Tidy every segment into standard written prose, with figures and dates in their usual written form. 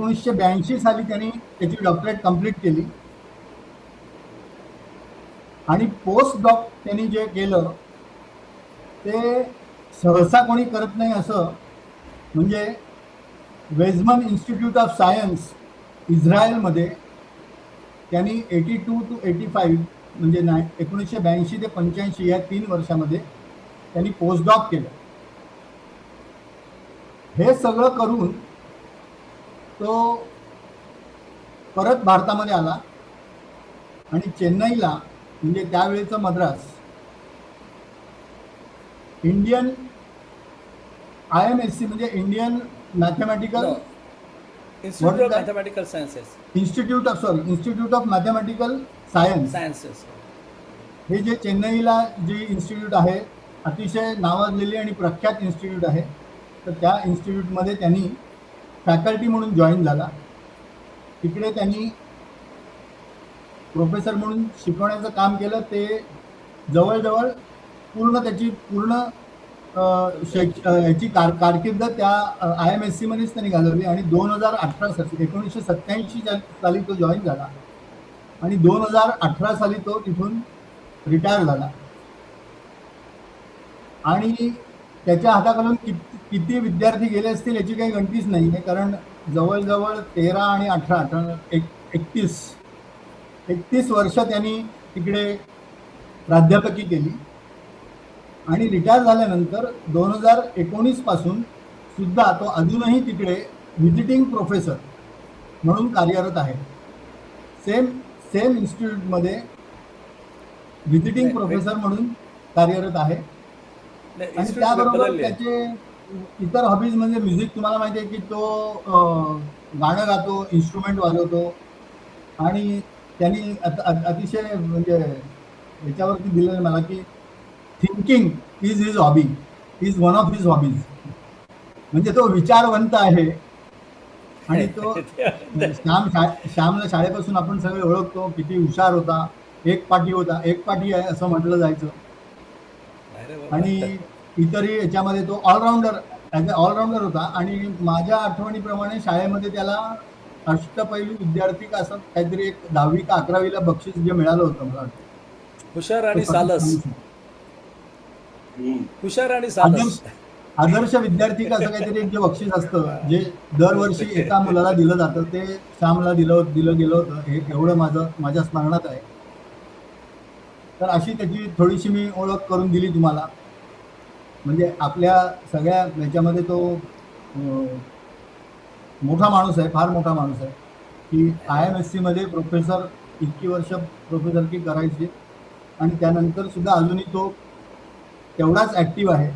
1982 साली त्यांनी त्याची डॉक्टरेट कंप्लीट केली आणि पोस्ट डॉक त्यांनी जे केलं ते सहसा कोणी करत नाही असं, म्हणजे वेझमन इन्स्टिट्यूट ऑफ सायन्स इस्रायलमध्ये त्यांनी 82 to 85 म्हणजे 1982 ते 85 या 3 वर्षामध्ये त्यांनी पोस्ट डॉक केलं. हे सगळं करून तो परत भारतामध्ये आला आणि चेन्नईला, म्हणजे त्यावेळेचं मद्रास, इंडियन IMSC म्हणजे Indian mathematical institute of mathematical sciences, institute of mathematical sciences, हे जे चेन्नईला जे इन्स्टिट्यूट आहे, अतिशय नावाजलेली आणि प्रख्यात इन्स्टिट्यूट आहे, तर त्या इन्स्टिट्यूटमध्ये त्यांनी फॅकल्टी म्हणून जॉईन झाला. तिकडे त्यांनी प्रोफेसर म्हणून शिकवण्याचं काम केलं. ते जवळजवळ त्याची याची कारकीर्द त्या IMSC मध्येच त्यांनी घालवली आणि 1987 साली तो जॉईन झाला आणि 2018 साली तो तिथून रिटायर झाला. आणि त्याच्या हाताखालून किती विद्यार्थी गेले असतील याची काही गणतीच नाही आहे, कारण जवळजवळ 13 आणि 18 31 वर्ष त्यांनी तिकडे प्राध्यापकी केली आणि रिटायर झाल्यानंतर 2019 पासून सुद्धा तो अजूनही तिकडे व्हिजिटिंग प्रोफेसर म्हणून कार्यरत आहे. सेम इन्स्टिट्यूटमध्ये व्हिजिटिंग प्रोफेसर म्हणून कार्यरत आहे. आणि त्याबरोबर त्याचे इतर हॉबीज म्हणजे म्युझिक. तुम्हाला माहिती आहे की तो गाणं गातो, इन्स्ट्रुमेंट वाजवतो आणि त्यांनी अतिशय म्हणजे याच्यावरती दिलेलं मला की thinking is his hobby, is one of his hobbies. म्हणजे तो विचारवंत आहे आणि तो श्यामला शाळेपासून आपण सगळे ओळखतो, किती हुशार होता, एक पाठी आहे असं म्हटलं जायचं. आणि इतरही याच्यामध्ये तो ऑलराऊंडर होता. आणि माझ्या आठवणीप्रमाणे शाळेमध्ये त्याला अष्टपैलू विद्यार्थी का असं काहीतरी एक 10वी का 11वीला बक्षीस जे मिळालं होतं मला वाटतं. हुशार आणि सालस आदर्श विद्यार्थी का असं काहीतरी एक जे बक्षीस असतं, जे दरवर्षी एका मुलाला दिलं जातं, ते श्यामला दिलं गेलं होतं. हे एवढं माझ्या स्मरणात आहे. तर अशी त्याची थोडीशी मी ओळख करून दिली तुम्हाला. म्हणजे आपल्या सगळ्या याच्यामध्ये तो मोठा माणूस आहे, फार मोठा माणूस आहे की IMSC मध्ये प्रोफेसर इतकी वर्ष प्रोफेसरकी करायची आणि त्यानंतर सुद्धा अजूनही तो तेवढाच ॲक्टिव्ह आहे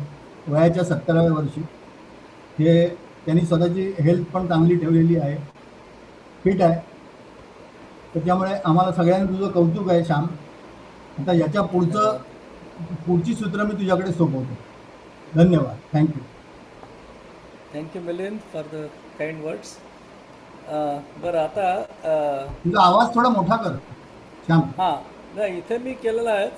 वयाच्या 70व्या वर्षी. हे त्यांनी स्वतःची हेल्थ पण चांगली ठेवलेली आहे, फिट आहे. तर त्यामुळे आम्हाला सगळ्यांना तुझं कौतुक आहे श्याम. आता याच्या पुढची सूत्र मी तुझ्याकडे सोपवतो. धन्यवाद. Thank you Milind for the kind words. बरं, आता तुझा आवाज थोडा मोठा कर श्याम. हां, नाही इथे मी केलेला आहे.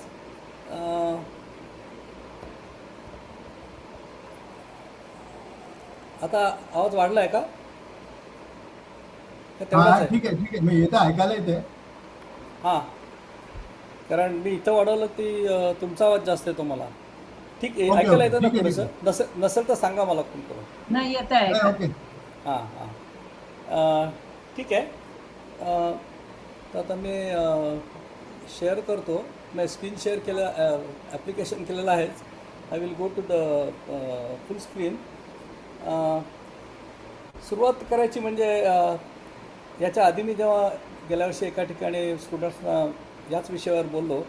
आता आवाज वाढला आहे का? ठीक आहे मी येतं, ऐकायला येते. हां, कारण मी इथं वाढवलं की तुमचा आवाज जास्त येतो मला. ठीक आहे, ऐकायला येतं ना थोडंसं? नसेल तर सांगा मला फोन करून. नाही येत आहे. हां, ठीक आहे. तर आता मी शेअर करतो. मी स्क्रीन शेअर ॲप्लिकेशन केलेलं आहेच. I will go to the full screen. सुरुवात करायची म्हणजे याच्या आधी मी जेव्हा गेल्या वर्षी एका ठिकाणी स्टुडंट्सना याच विषयावर बोललो,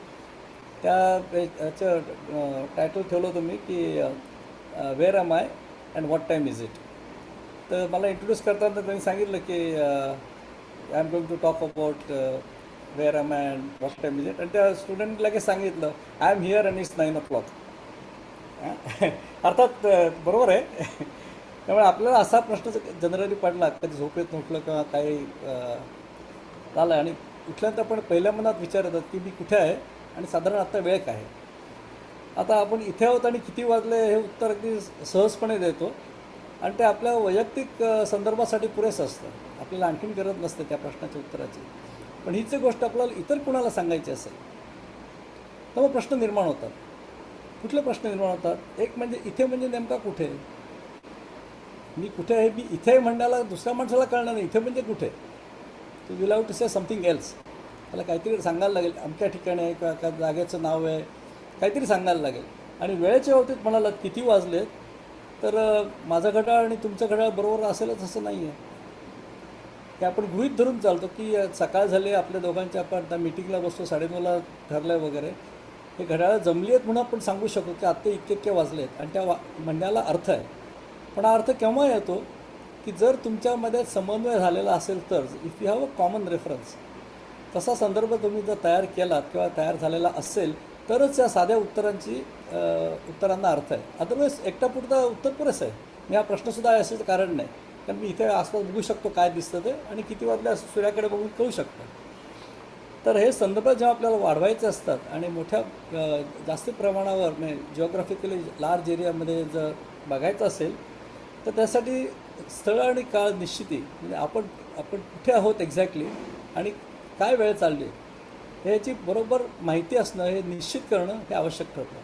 याचं टायटल ठेवलं होतं मी की where am I and what time is it. तर मला इंट्रोड्यूस करताना त्यांनी सांगितलं की I am going to talk about where am I and what time is it. आणि त्या स्टुडंट लगेच सांगितलं I am here and it's 9 o'clock. अर्थात बरोबर आहे. त्यामुळे आपल्याला असा प्रश्न जनरली पडला, कधी झोपेत उठलं किंवा काही झालं आणि उठल्यानंतर आपण पहिल्या मनात विचार येतात की मी कुठे आहे आणि साधारण आत्ता वेळ काय आहे. आता आपण इथे आहोत आणि किती वाजले हे उत्तर अगदी सहजपणे देतो. आणि ते आपल्या वैयक्तिक संदर्भासाठी पुरेसं असतं. आपल्याला आणखीन गरज नसते त्या प्रश्नाच्या उत्तराची. पण हीच एक गोष्ट आपल्याला इतर कुणाला सांगायची असेल तर मग प्रश्न निर्माण होतात. कुठले प्रश्न निर्माण होतात? एक म्हणजे इथे म्हणजे नेमका कुठे? मी कुठे आहे, मी इथे म्हणण्याला दुसऱ्या माणसाला कळणार नाही. इथे म्हणजे कुठे? To will have to say something else. त्याला काहीतरी सांगायला लागेल, अमक्या ठिकाणी आहे किंवा एका जागेचं नाव आहे, काहीतरी सांगायला लागेल. आणि वेळेच्या बाबतीत म्हणालात किती वाजलेत, तर माझं घड्याळ आणि तुमचं घड्याळ बरोबर असेलच असं नाही आहे. की आपण गृहीत धरून चालतो की सकाळ झाली आपल्या दोघांची, आपण आता मीटिंगला बसतो 9:30ला ठरलं आहे वगैरे, हे घड्याळं जमली आहेत म्हणून आपण सांगू शकतो की आत्ता इतके इतके वाजलेत आणि त्या म्हणण्याला अर्थ आहे. पण हा अर्थ केव्हा येतो की जर तुमच्यामध्ये समन्वय झालेला असेल तर, if you have a common reference, तसा संदर्भ तुम्ही जर तयार केलात किंवा तयार झालेला असेल तरच या साध्या उत्तरांना अर्थ आहे. अदरवाईज एकटापुरता उत्तर पुरेसं आहे. मी हा प्रश्नसुद्धा आहे असं कारण नाही, कारण मी इथे आसपास बघू शकतो काय दिसतं ते आणि किती वाजल्या सूर्याकडे बघून कळू शकतं. तर हे संदर्भ जेव्हा आपल्याला वाढवायचे असतात आणि मोठ्या जास्त प्रमाणावर म्हणजे जिओग्राफिकली लार्ज एरियामध्ये जर बघायचं असेल तर त्यासाठी स्थळ आणि काळ निश्चिती, म्हणजे आपण कुठे आहोत एक्झॅक्टली आणि काय वेळ चालली आहे ह्याची बरोबर माहिती असणं, हे निश्चित करणं हे आवश्यक ठरतं.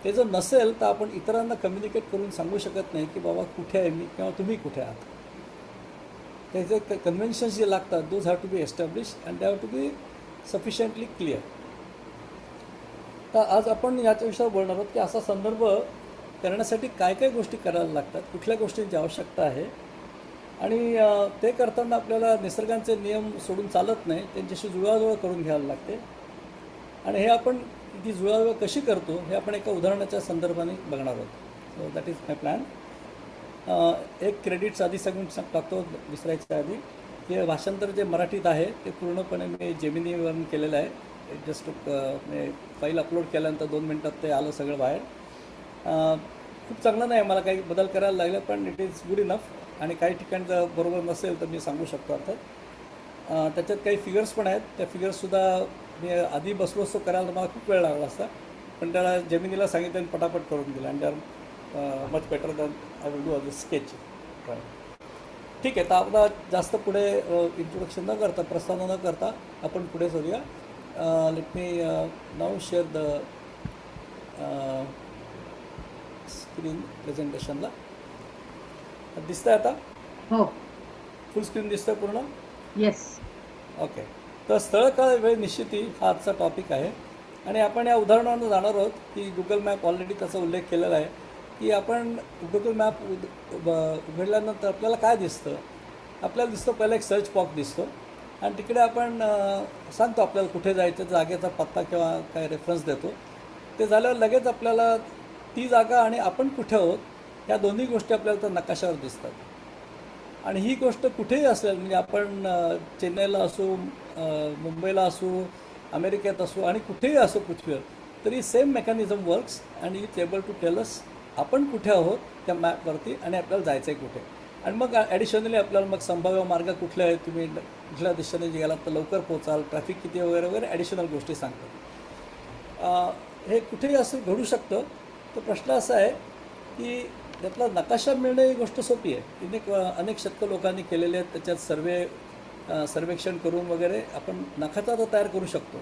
ते जर नसेल तर आपण इतरांना कम्युनिकेट करून सांगू शकत नाही की बाबा कुठे आहे मी किंवा तुम्ही कुठे आहात. त्याचे कन्व्हेन्शन्स जे लागतात those have to be establish and they have to be sufficiently clear. तर आज आपण याच्या विषयावर बोलणार आहोत की असा संदर्भ करण्यासाठी काय काय गोष्टी करायला लागतात, कुठल्या गोष्टींची आवश्यकता आहे आणि ते करताना आपल्याला निसर्गाचे नियम सोडून चालत नाही, त्यांच्याशी जुळवाजुळव करून घ्यायला लागते. आणि हे आपण ती जुळवाजुळव कशी करतो हे आपण एका उदाहरणाच्या संदर्भाने बघणार आहोत. So that is my plan. एक क्रेडिट्स आधी सांगून टाकतो विसरायच्या आधी, हे भाषांतर जे मराठीत आहे ते पूर्णपणे मी जेमिनीवरून केलेलं आहे. जस्ट फाईल अपलोड केल्यानंतर 2 मिनटात ते आलं सगळं बाहेर. खूप चांगलं नाही, मला काही बदल करायला लागले, पण इट इज गुड इनफ. आणि काही ठिकाणी जर बरोबर नसेल तर मी सांगू शकतो अर्थात. त्याच्यात काही फिगर्स पण आहेत, त्या फिगर्ससुद्धा मी आधी बसलो असतो करायला तर मला खूप वेळ लागला असता, पण त्याला जेमिनीला सांगितलं आणि पटापट करून दिलं. And they are much better than I will do a sketch. ठीक आहे, तर आपला जास्त पुढे इंट्रोडक्शन न करता, प्रस्तावना न करता आपण पुढे जाऊया. Let me now share the screen प्रेझेंटेशनला. दिसतंय आता? हो. फुल स्क्रीन दिसतंय पूर्ण? येस. ओके. तर स्थळ काळ वेळ निश्चिती हा आजचा टॉपिक आहे आणि आपण या उदाहरणानं जाणार आहोत की गुगल मॅप ऑलरेडी त्याचा उल्लेख केलेला आहे की आपण गुगल मॅप उघडल्यानंतर आपल्याला काय दिसतं. आपल्याला दिसतो पहिला एक सर्च बॉक्स दिसतो आणि तिकडे आपण सांगतो आपल्याला कुठे जायचं, जागेचा पत्ता किंवा काय रेफरन्स देतो. ते झाल्यावर लगेच आपल्याला ती जागा आणि आपण कुठे आहोत या दोन्ही गोष्टी आपल्याला त्या नकाशावर दिसतात. आणि ही गोष्ट कुठेही असेल, म्हणजे आपण चेन्नईला असू, मुंबईला असू, अमेरिकेत असू आणि कुठेही असो पृथ्वीवर, तरी same mechanism works and it's able to tell us आपण कुठे आहोत त्या मॅपवरती आणि आपल्याला जायचं आहे कुठे. आणि मग ॲडिशनली आपल्याला मग संभाव्य मार्ग कुठले आहेत, तुम्ही कुठल्या दिशेने गेलात तर लवकर पोचाल, ट्रॅफिक किती वगैरे वगैरे ॲडिशनल गोष्टी सांगतात. हे कुठेही असं घडू शकतं. तर प्रश्न असा आहे की त्यातला नकाशा मिळणं ही गोष्ट सोपी आहे. अनेक शतकं लोकांनी केलेले आहेत, त्याच्यात सर्वेक्षण करून वगैरे आपण नकाशा तर तयार करू शकतो.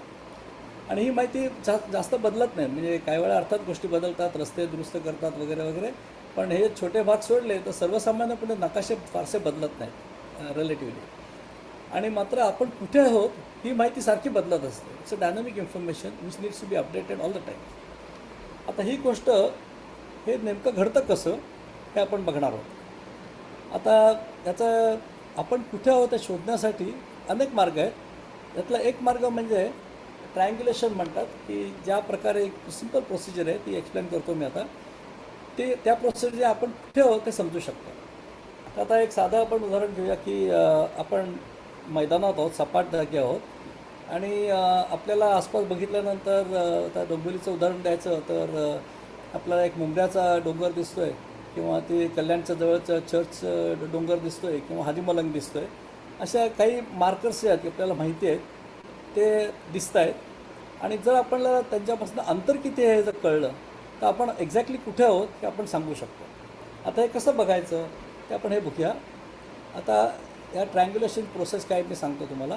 आणि ही माहिती जास्त बदलत नाही, म्हणजे काही वेळा अर्थात गोष्टी बदलतात, रस्ते दुरुस्त करतात वगैरे वगैरे, पण हे छोटे भाग सोडले तर सर्वसामान्यपणे नकाशे फारसे बदलत नाहीत रिलेटिव्हली. आणि मात्र आपण कुठे आहोत ही माहिती सारखी बदलत असते. It's a dynamic information which needs to be updated all the time. आता ही गोष्ट हे नेमकं घडतं कसं हे आपण बघणार आहोत. आता त्याचं आपण कुठे आहोत हे शोधण्यासाठी अनेक मार्ग आहेत. त्यातला एक मार्ग म्हणजे ट्रायंग्युलेशन म्हणतात, की ज्या प्रकारे एक सिंपल प्रोसिजर आहे ती एक्सप्लेन करतो मी आता. ते त्या प्रोसिजर आपण कुठे आहोत ते समजू शकतो. तर आता एक साधं आपण उदाहरण घेऊया की आपण मैदानात आहोत, सपाट जागे आहोत आणि आपल्याला आसपास बघितल्यानंतर त्या डोंबिवलीचं उदाहरण द्यायचं तर आपल्याला एक मुंब्र्याचा डोंगर दिसतो आहे किंवा ते कल्याणच्या जवळचं चर्च डोंगर दिसतो आहे किंवा हाजीमलंग दिसतो आहे. अशा काही मार्कर्स जे आहेत की आपल्याला माहिती आहेत ते दिसत आहेत. आणि जर आपल्याला त्यांच्यापासून अंतर किती आहे जर कळलं तर आपण एक्झॅक्टली कुठे आहोत हे आपण सांगू शकतो. आता हे कसं बघायचं ते आपण हे बघूया. आता या ट्रायंग्युलेशन प्रोसेस काय मी सांगतो तुम्हाला,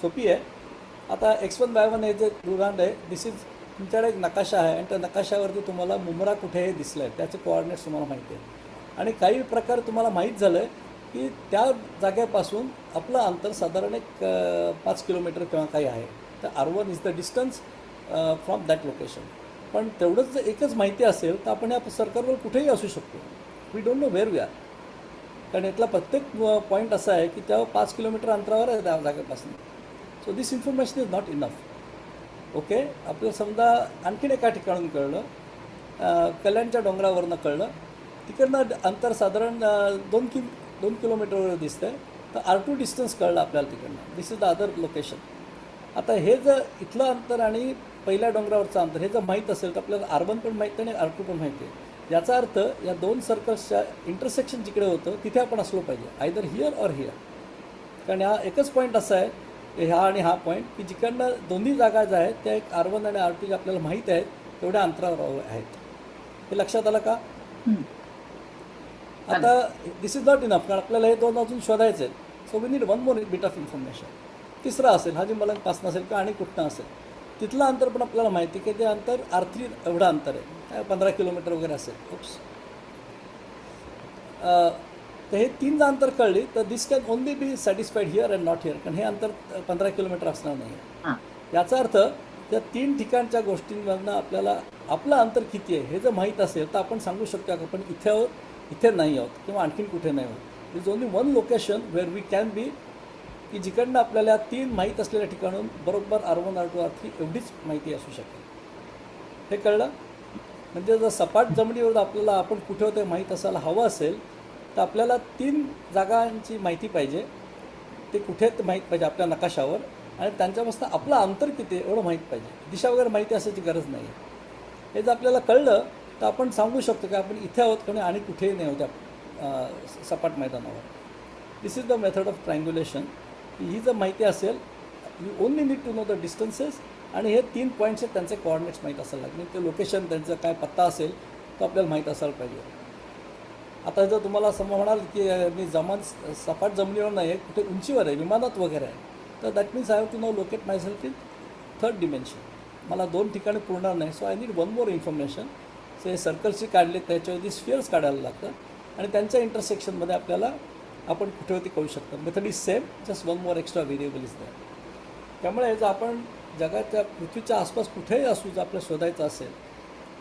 सोपी आहे. आता X1 Y1 हे जे दुरांड आहे, दिस इज तुमच्याकडे एक नकाशा आहे आणि त्या नकाशावरती तुम्हाला मुंब्रा कुठे हे दिसलं आहे, त्याचे कोऑर्डिनेट्स तुम्हाला माहिती आहे. आणि काही प्रकार तुम्हाला माहीत झालं आहे की त्या जागेपासून आपलं अंतर साधारण एक 5 किलोमीटर किंवा काही आहे. तर R1 is the distance from that location. पण तेवढंच जर एकच माहिती असेल तर आपण या सर्कलवर कुठेही असू शकतो. We don't know where we are. कारण यातला प्रत्येक पॉईंट असा आहे की त्या 5 किलोमीटर अंतरावर आहे त्या जागेपासून. So this information is not enough. Okay, आपल्याला समजा आणखीन एका ठिकाणून कळलं, कल्याणच्या डोंगरावरनं कळलं, तिकडनं अंतर साधारण 2 किलोमीटरवर दिसतं आहे. तर R2 डिस्टन्स कळलं आपल्याला तिकडनं. दिस इज द अदर लोकेशन. आता हे जर इथलं अंतर आणि पहिल्या डोंगरावरचं अंतर हे जर माहीत असेल तर आपल्याला R1 पण माहीत आहे आणि R2 पण माहिती आहे. याचा अर्थ या दोन सर्कल्सच्या इंटरसेक्शन जिकडे होतं तिथे आपण असलो पाहिजे, आयदर हिअर ऑर हिअर. कारण हा एकच पॉईंट असा आहे, ह्या आणि हा पॉईंट, की जिकडनं दोन्ही जागा ज्या आहेत त्या एक R1 आणि R2 जे आपल्याला माहीत आहेत तेवढ्या अंतरावर आहेत. हे लक्षात आलं का? आता दिस इज नॉट इनफ, कारण आपल्याला हे दोन अजून शोधायचे आहेत. So we need one more bit of information. तिसरा असेल, हा जी मलंगपासून असेल किंवा आणि कुठनं असेल, तिथलं अंतर पण आपल्याला माहिती की ते अंतर R3 एवढं अंतर आहे, 15 किलोमीटर वगैरे असेल. ओप्स. तर हे 3 अंतर कळली तर this can only be satisfied here and not here. कारण हे अंतर 15 किलोमीटर असणार नाही आहे. याचा अर्थ त्या 3 ठिकाणच्या गोष्टींमधनं आपल्याला आपलं अंतर किती आहे हे जर माहीत असेल तर आपण सांगू शकतो की आपण इथे आहोत, इथे नाही आहोत किंवा आणखीन कुठे नाही आहोत. Is only one location where we can be, की जिकडनं आपल्याला 3 माहीत असलेल्या ठिकाणून बरोबर R1 R2 R3 एवढीच माहिती असू शकते. हे कळलं? म्हणजे जर सपाट जमिनीवर आपल्याला आपण कुठे होते माहीत असायला हवं असेल तर आपल्याला 3 जागांची माहिती पाहिजे. ते कुठे माहीत पाहिजे आपल्या नकाशावर, आणि त्यांच्यापासून आपलं अंतर किती आहे एवढं माहीत पाहिजे. दिशा वगैरे माहिती असायची गरज नाही आहे. हे जर आपल्याला कळलं तर आपण सांगू शकतो की आपण इथे आहोत किंवा आणि कुठेही नाही होत्या सपाट मैदानावर. This is the method of triangulation. ही जर माहिती असेल, you only need to know the distances, आणि हे 3 पॉईंट्स आहेत त्यांचे कोऑर्डिनेट्स माहीत असायला लागले. ते लोकेशन, त्यांचा काय पत्ता असेल तो आपल्याला माहीत असायला पाहिजे. आता जर तुम्हाला समजा म्हणाल की मी सपाट जमिनीवर नाही आहे, कुठे उंचीवर आहे, विमानात वगैरे आहे, तर that means I have to know locate myself in 3rd dimension. मला 2 ठिकाणी पुरणार नाही. So I need one more information. So हे सर्कल्सची काढले, त्याच्यावरती स्फिअर्स काढायला लागतात आणि त्यांच्या इंटरसेक्शनमध्ये आपल्याला आपण कुठे होती कळू शकतात. Method is same, just one more extra variable is that. त्यामुळे जर आपण जगाच्या पृथ्वीच्या आसपास कुठेही असू जर आपल्याला शोधायचं असेल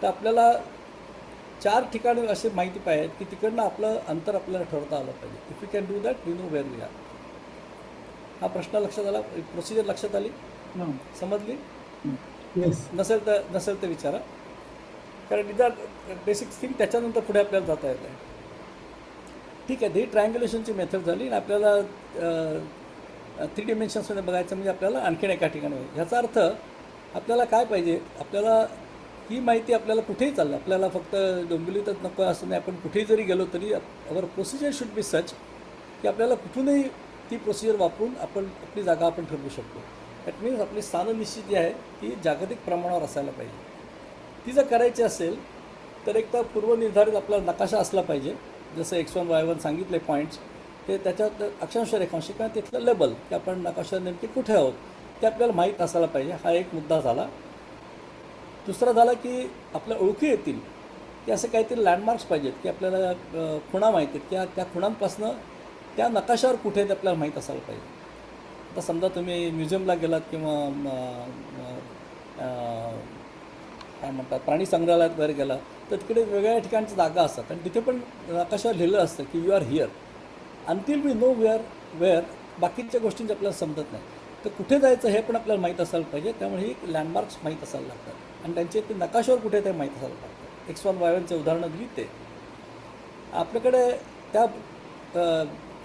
तर आपल्याला 4 ठिकाणी अशी माहिती पाहिजे की तिकडनं आपलं अंतर आपल्याला ठरवता आलं पाहिजे. If you can do that we know where we are. हा प्रश्न लक्षात आला? प्रोसिजर लक्षात आली? समजली? नसेल तर विचारा. कारण इज आर बेसिक थिंग. त्याच्यानंतर पुढे आपल्याला जाता येत आहे. ठीक आहे, ही ट्रायंग्युलेशनची मेथड झाली. आणि आपल्याला 3 डिमेन्शन्समध्ये बघायचं म्हणजे आपल्याला आणखीन एका ठिकाणी होईल. ह्याचा अर्थ आपल्याला काय पाहिजे, आपल्याला ही माहिती आपल्याला कुठेही चाललं, आपल्याला फक्त डोंबिवलीतच नको असं नाही. आपण कुठेही जरी गेलो तरी अवर प्रोसिजर शुड बी सच की आपल्याला कुठूनही ती प्रोसिजर वापरून आपण आपली जागा आपण ठरवू शकतो. दॅट मीन्स आपली स्थानं निश्चित जी आहे ती जागतिक प्रमाणावर असायला पाहिजे. ती जर करायची असेल तर एक तर पूर्वनिर्धारित आपला नकाशा असला पाहिजे. जसं X1 Y1 सांगितले पॉईंट्स, ते त्याच्यात अक्षांश रेखांश किंवा तिथलं लेबल की आपण नकाशा नेमके कुठे आहोत ते आपल्याला माहीत असायला पाहिजे. हा एक मुद्दा झाला. दुसरा झाला की आपल्या ओळखी येतील की असे काहीतरी लँडमार्क्स पाहिजेत की आपल्याला खुणा माहिती आहेत किंवा त्या खुणांपासनं त्या नकाशावर कुठे ते आपल्याला माहीत असायला पाहिजे. आता समजा तुम्ही म्युझियमला गेलात किंवा काय म्हणतात प्राणी संग्रहालयात वगैरे गेला तर तिकडे वेगवेगळ्या ठिकाणच्या जागा असतात आणि तिथे पण नकाशावर लिहिलं असतं की you are here. Until we know where बाकीच्या गोष्टींची आपल्याला समजत नाही. तर कुठे जायचं हे पण आपल्याला माहीत असायला पाहिजे. त्यामुळे ही लँडमार्क्स माहीत असायला लागतात आणि त्यांचे ते नकाशावर कुठे ते माहीत असायला लागतात. X1 Y1चे उदाहरणं दिली ते. आपल्याकडे त्या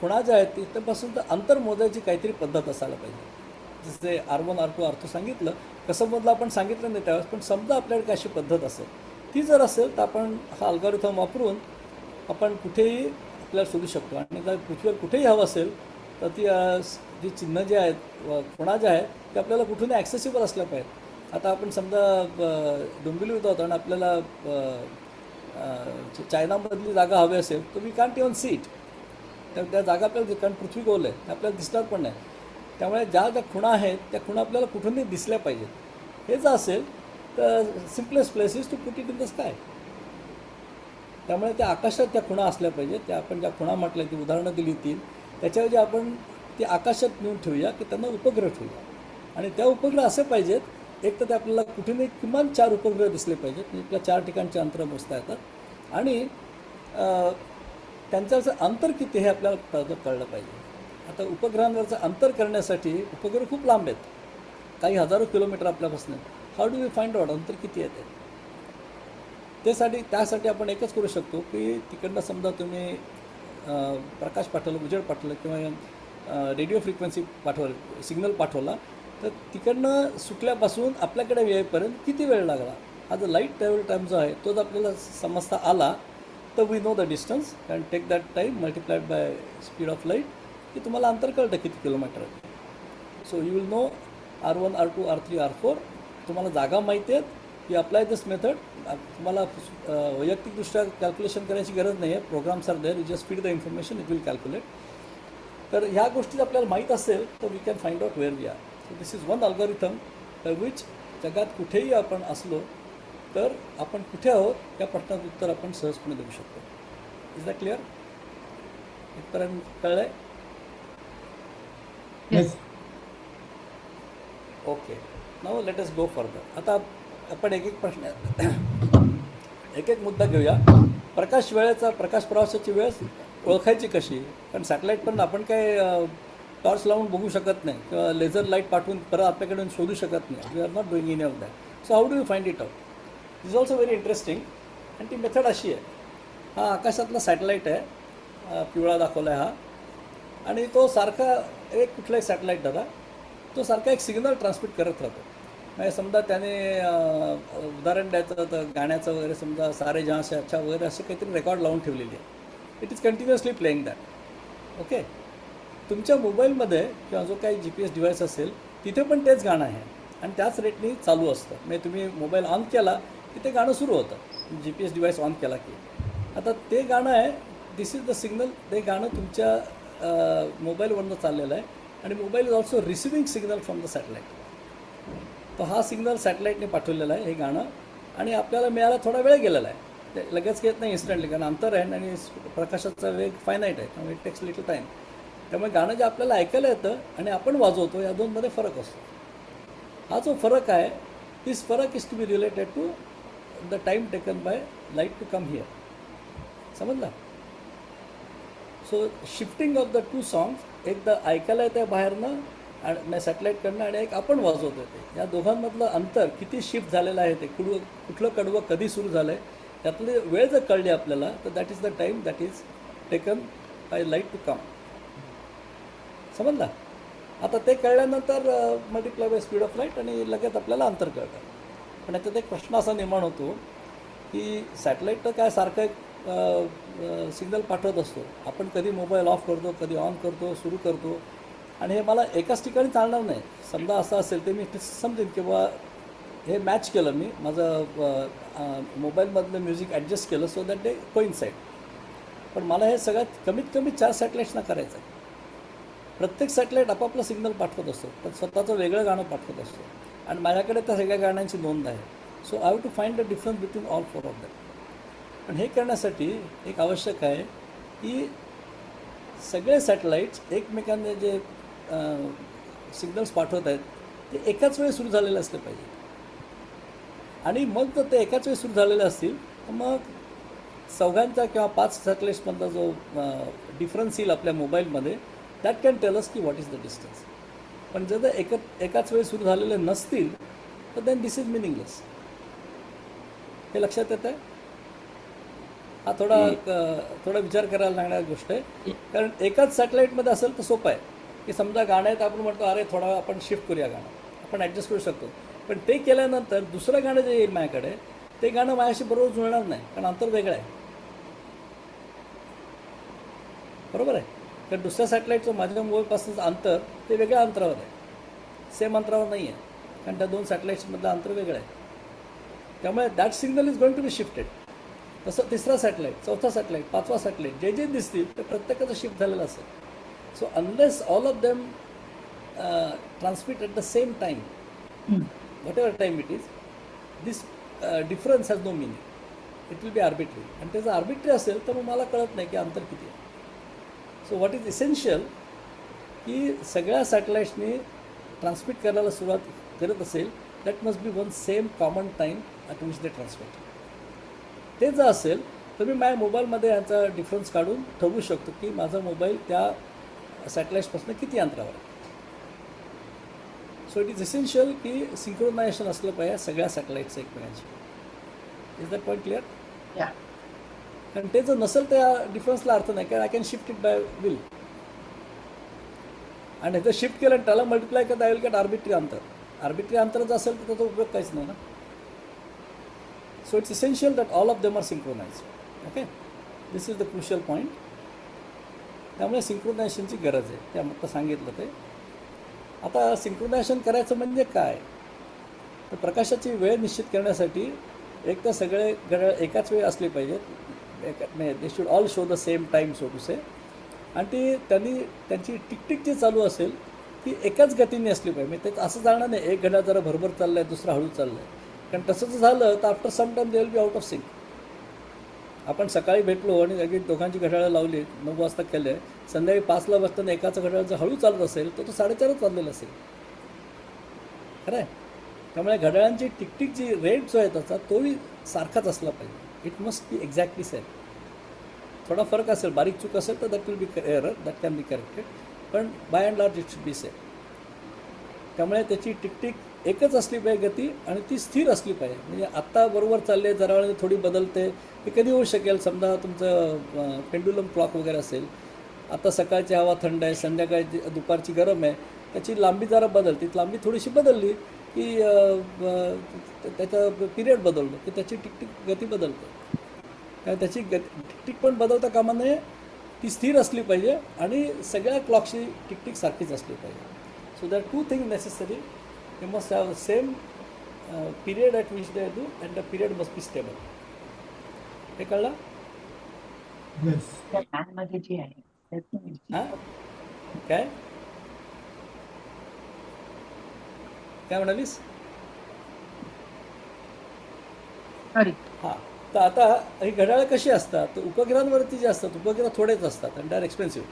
खुणा ज्या आहेत तिथपासून तर अंतर मोजायची काहीतरी पद्धत असायला पाहिजे. जसे R1 R2 R3 सांगितलं, कसं मोजलं आपण सांगितलं नाही त्यावेळेस, पण समजा आपल्याकडे अशी पद्धत असेल, ती जर असेल तर आपण हा अल्गोरिथम वापरून आपण कुठेही आपल्याला शोधू शकतो. आणि जर पृथ्वीवर कुठेही हवं असेल तर ती जी चिन्ह जे आहेत, खुणा ज्या आहेत ते आपल्याला कुठूनही ॲक्सेसिबल असल्या पाहिजेत. आता आपण समजा डोंबिवली होतो आणि आपल्याला चायनामधली जागा हवी असेल तर we can't even see it. त्या जागा आपल्याला कारण पृथ्वी गोल आहे आपल्याला दिसणार पण नाही. त्यामुळे ज्या ज्या खुणा आहेत त्या खुणा आपल्याला कुठूनही दिसल्या पाहिजेत. हे जर असेल तर simplest place is to put it in the sky. त्यामुळे त्या आकाशात त्या खुणा असल्या पाहिजेत. त्या आपण ज्या खुणा म्हटल्या ती उदाहरणं दिली 3 त्याच्याऐवजी आपण ती आकाशात नेऊन ठेवूया की त्यांना उपग्रह ठेवूया. आणि त्या उपग्रह असे पाहिजेत एक तर ते आपल्याला कुठूनही किमान 4 उपग्रह दिसले पाहिजेत म्हणजे आपल्या 4 ठिकाणचे अंतर मोजता येतात. आणि त्यांच्यावरचं अंतर किती हे आपल्याला कळलं पाहिजे. आता उपग्रहांवरचं अंतर करण्यासाठी उपग्रह खूप लांब आहेत, काही हजारो किलोमीटर आपल्यापासून. How do we find out अंतर किती येते? त्यासाठी आपण एकच करू शकतो की तिकडनं समजा तुम्ही प्रकाश पाठवलं, उजेड पाठवलं किंवा रेडिओ फ्रिक्वेन्सी पाठवलं, सिग्नल पाठवला, तर तिकडनं सुटल्यापासून आपल्याकडे येईपर्यंत किती वेळ लागला. हा जो लाईट ट्रॅव्हल टाईम जो आहे तो जर आपल्याला समजता आला तर we know the distance and take that time multiplied by speed of light की तुम्हाला अंतर कळतं किती किलोमीटर आहे. So you will know R1, R2, R3, R4. तुम्हाला जागा माहिती आहेत. You apply this method. तुम्हाला वैयक्तिकदृष्ट्या कॅल्क्युलेशन करायची गरज नाही आहे. Programs are there, you just feed the information, it will calculate. तर ह्या गोष्टी आपल्याला माहीत असेल तर we can find out wear we are. So this is one algorithm by which जगात कुठेही आपण असलो तर आपण कुठे आहोत या प्रश्नाचं उत्तर आपण सहजपणे देऊ शकतो. Is that clear? इथपर्यंत कळलं आहे? Yes. Okay, now let us go further. आता आपण एक एक प्रश्न एक एक मुद्दा घेऊया. प्रकाश प्रवासाची वेळ ओळखायची कशी? कारण सॅटेलाईट पण आपण काय टॉर्च लावून बघू शकत नाही किंवा लेझर लाईट पाठवून परत आपल्याकडून शोधू शकत नाही. We are not doing any of that. So how do you find it out? Is also very interesting. आणि ती मेथड अशी आहे, हा आकाशातला सॅटेलाईट आहे, पिवळा दाखवला आहे हा, आणि तो सारखा एक कुठलाही सॅटेलाईट दादा तो सारखा एक सिग्नल ट्रान्समिट करत राहतो. म्हणजे समजा त्याने उदाहरण द्यायचं तर गाण्याचं वगैरे समजा सारे जहाँ से अच्छा वगैरे असे काहीतरी रेकॉर्ड लावून ठेवलेली आहे. It is continuously playing that. Okay, तुमच्या मोबाईलमध्ये किंवा जो काही GPS डिव्हाइस असेल तिथे पण तेच गाणं आहे आणि त्याच रेटने चालू असतं. म्हणजे तुम्ही मोबाईल ऑन केला की ते गाणं सुरू होतं, GPS डिव्हाइस ऑन केला की. आता ते गाणं आहे, दिस इज द सिग्नल. ते गाणं तुमच्या मोबाईलवरनं चाललेलं आहे आणि mobile is also receiving signal from the satellite. तर हा सिग्नल सॅटेलाईटने पाठवलेला आहे हे गाणं, आणि आपल्याला मिळायला थोडा वेळ गेलेला आहे. ते लगेच येत नाही इन्स्टंटली, कारण अंतर आहे आणि प्रकाशाचा वेग फायनाईट आहे, त्यामुळे इट टेक्स लिटल टाईम. त्यामुळे गाणं जे आपल्याला ऐकायला येतं आणि आपण वाजवतो या दोनमध्ये फरक असतो. हा जो फरक आहे, दिस फरक is to be related to the time taken by light to come here. समजला? So shifting of the 2 songs, एक तर ऐकायला येतं बाहेरनं आणि सॅटेलाईटकडनं, आणि एक आपण वाजवतो ते, या दोघांमधलं अंतर किती शिफ्ट झालेलं आहे, ते कुठलं कडवं कधी सुरू झालं आहे त्यातली वेळ जर कळली आपल्याला तर that is the time that is taken by light to come. समजला? आता ते कळल्यानंतर multiply by speed of light आणि लगेच आपल्याला अंतर कळतं. पण याच्यात एक प्रश्न असा निर्माण होतो की सॅटेलाईट तर काय सारखं एक सिग्नल पाठवत असतो. आपण कधी मोबाईल ऑफ करतो, कधी ऑन करतो, सुरू करतो, आणि हे मला एकाच ठिकाणी चालणार नाही. समजा असं असेल तर मी समजेन की बा हे मॅच केलं, मी माझं मोबाईलमधलं म्युझिक ॲडजस्ट केलं सो दॅट डे कोइन्साईड. पण मला हे सगळ्यात कमीत कमी 4 सॅटेलाईट्सना करायचं आहे. प्रत्येक सॅटेलाईट आपापलं सिग्नल पाठवत असतो, तर स्वतःचं वेगळं गाणं पाठवत असतो, आणि माझ्याकडे त्या सगळ्या गाण्यांची नोंद आहे. So I have to find the difference between all 4 of that. पण हे करण्यासाठी एक आवश्यक आहे की सगळे सॅटेलाईट्स एकमेकांना जे सिग्नल्स पाठवत आहेत ते एकाच वेळी सुरू झालेले असले पाहिजे. आणि मग जर ते एकाच वेळी सुरू झालेले असतील तर मग चौघांचा किंवा 5 सॅटेलाईट्समधला जो डिफरन्स येईल आपल्या मोबाईलमध्ये, दॅट कॅन टेल अस की व्हॉट इज द डिस्टन्स. पण जर एकाच वेळी सुरू झालेले नसतील तर देन दिस इज मिनिंगलेस. हे लक्षात येतं आहे? हा थोडा विचार करायला लागणारी गोष्ट आहे. कारण एकाच सॅटेलाईटमध्ये असेल तर सोपं आहे की समजा गाणं आहे तर आपण म्हणतो अरे थोडा आपण शिफ्ट करूया, गाणं आपण ॲडजस्ट करू शकतो. पण ते केल्यानंतर दुसरं गाणं जे येईल माझ्याकडे ते गाणं माझ्याशी बरोबर जुळणार नाही, कारण अंतर वेगळं आहे. बरोबर आहे? कारण दुसऱ्या सॅटेलाईटचं माझ्या मोबाईलपासूनचं अंतर ते वेगळ्या अंतरावर आहे, सेम अंतरावर नाही आहे, कारण त्या 2 सॅटेलाईट्समधलं अंतर वेगळं आहे. त्यामुळे that signal is going to be shifted. तसं तिसरा सॅटेलाईट, चौथा सॅटेलाईट, पाचवा सॅटेलाईट जे जे दिसतील ते प्रत्येकाचं शिफ्ट झालेलं असेल. So unless all of them transmit at the same time, whatever time it is, this difference has no meaning. It will be arbitrary. आणि ते जर आर्बिट्री असेल तर मग मला कळत नाही की अंतर किती आहे. सो व्हॉट इज इसेन्शियल की सगळ्या सॅटेलाईट्सनी ट्रान्समिट करायला सुरुवात करत असेल, that must be one same common time at which they transmit. ते जर असेल तर मी माझ्या मोबाईलमध्ये याचा डिफरन्स काढून ठरवू शकतो की माझा मोबाईल त्या सॅटेलाईट्सपासून किती अंतरावर आहे. सो इट इज इसेन्शियल की सिंक्रोनायझेशन असलं पाहिजे सगळ्या सॅटेलाईटचं एकमेकांशी. Is that point clear? या कारण ते जर नसेल त्या डिफरन्सला अर्थ नाही, कारण I can shift it by will. आणि जर शिफ्ट केलं आणि त्याला मल्टिप्लाय करता आय विल गेट आर्बिट्री अंतर. आर्बिट्री अंतर जर असेल तर त्याचा उपयोग काहीच नाही ना. So it's essential that all of them are synchronize. Okay, this is the crucial point. त्यामुळे सिंक्रोनायझेशनची गरज आहे, ते आम्हाला सांगितलं ते. आता सिंक्रोनायझेशन करायचं म्हणजे काय, तर प्रकाशाची वेळ निश्चित करण्यासाठी एक तर सगळे घड्याळ एकाच वेळी असले पाहिजेत, they should all show the same time so to say. आणि ती त्यांची टिकटिक जी चालू असेल ती एकाच गतीने असली पाहिजे. म्हणजे ते असं जाणार नाही एक घड्याळ जरा भरभर चाललं आहे दुसरा हळू चाललं आहे, कारण तसं जर झालं तर after some time they will be out of sync. आपण सकाळी भेटलो आणि लगेच दोघांची घड्याळं लावली, 9 वाजता केले, संध्याकाळी 5ला बसताना एकाचं घड्याळ जर हळू चालत असेल तर तो 4:30 वाजलेला असेल. खरं आहे. त्यामुळे घड्याळांची टिकटिक जी रेट जो आहे त्याचा तोही सारखाच असला पाहिजे. It must be exactly same. थोडा फरक असेल, बारीक चूक असेल तर that will be error, that can be corrected, पण by and large it should be same. त्यामुळे त्याची टिकटिक एकच असली पाहिजे गती, आणि ती स्थिर असली पाहिजे. म्हणजे आत्ता बरोबर चालले, जरा वेळाने थोडी बदलते, हे कधी होऊ शकेल. समजा तुमचं पेंडुलम क्लॉक वगैरे असेल, आता सकाळची हवा थंड आहे, संध्याकाळची दुपारची गरम आहे, त्याची लांबी जरा बदलते, लांबी थोडीशी बदलली की त्याचा पिरियड बदलतो की त्याची टिकटिक गती बदलते. कारण त्याची टिकटिक पण बदलता कामा नये, ती स्थिर असली पाहिजे आणि सगळ्या क्लॉकची टिकटिक सारखीच असली पाहिजे. So that two thing necessary. They must have same period at which they do, and the period must be stable. हे कळलं? येस. त्या लॅनमध्ये जे आहे त्यातून हां, निश्चित काय काय म्हणालीस? सॉरी हां, तर आता ही घड्याळं कशी असतात, तर उपग्रहांवरती जे असतात, उपग्रह थोडेच असतात आणि दे आर एक्सपेन्सिव्ह.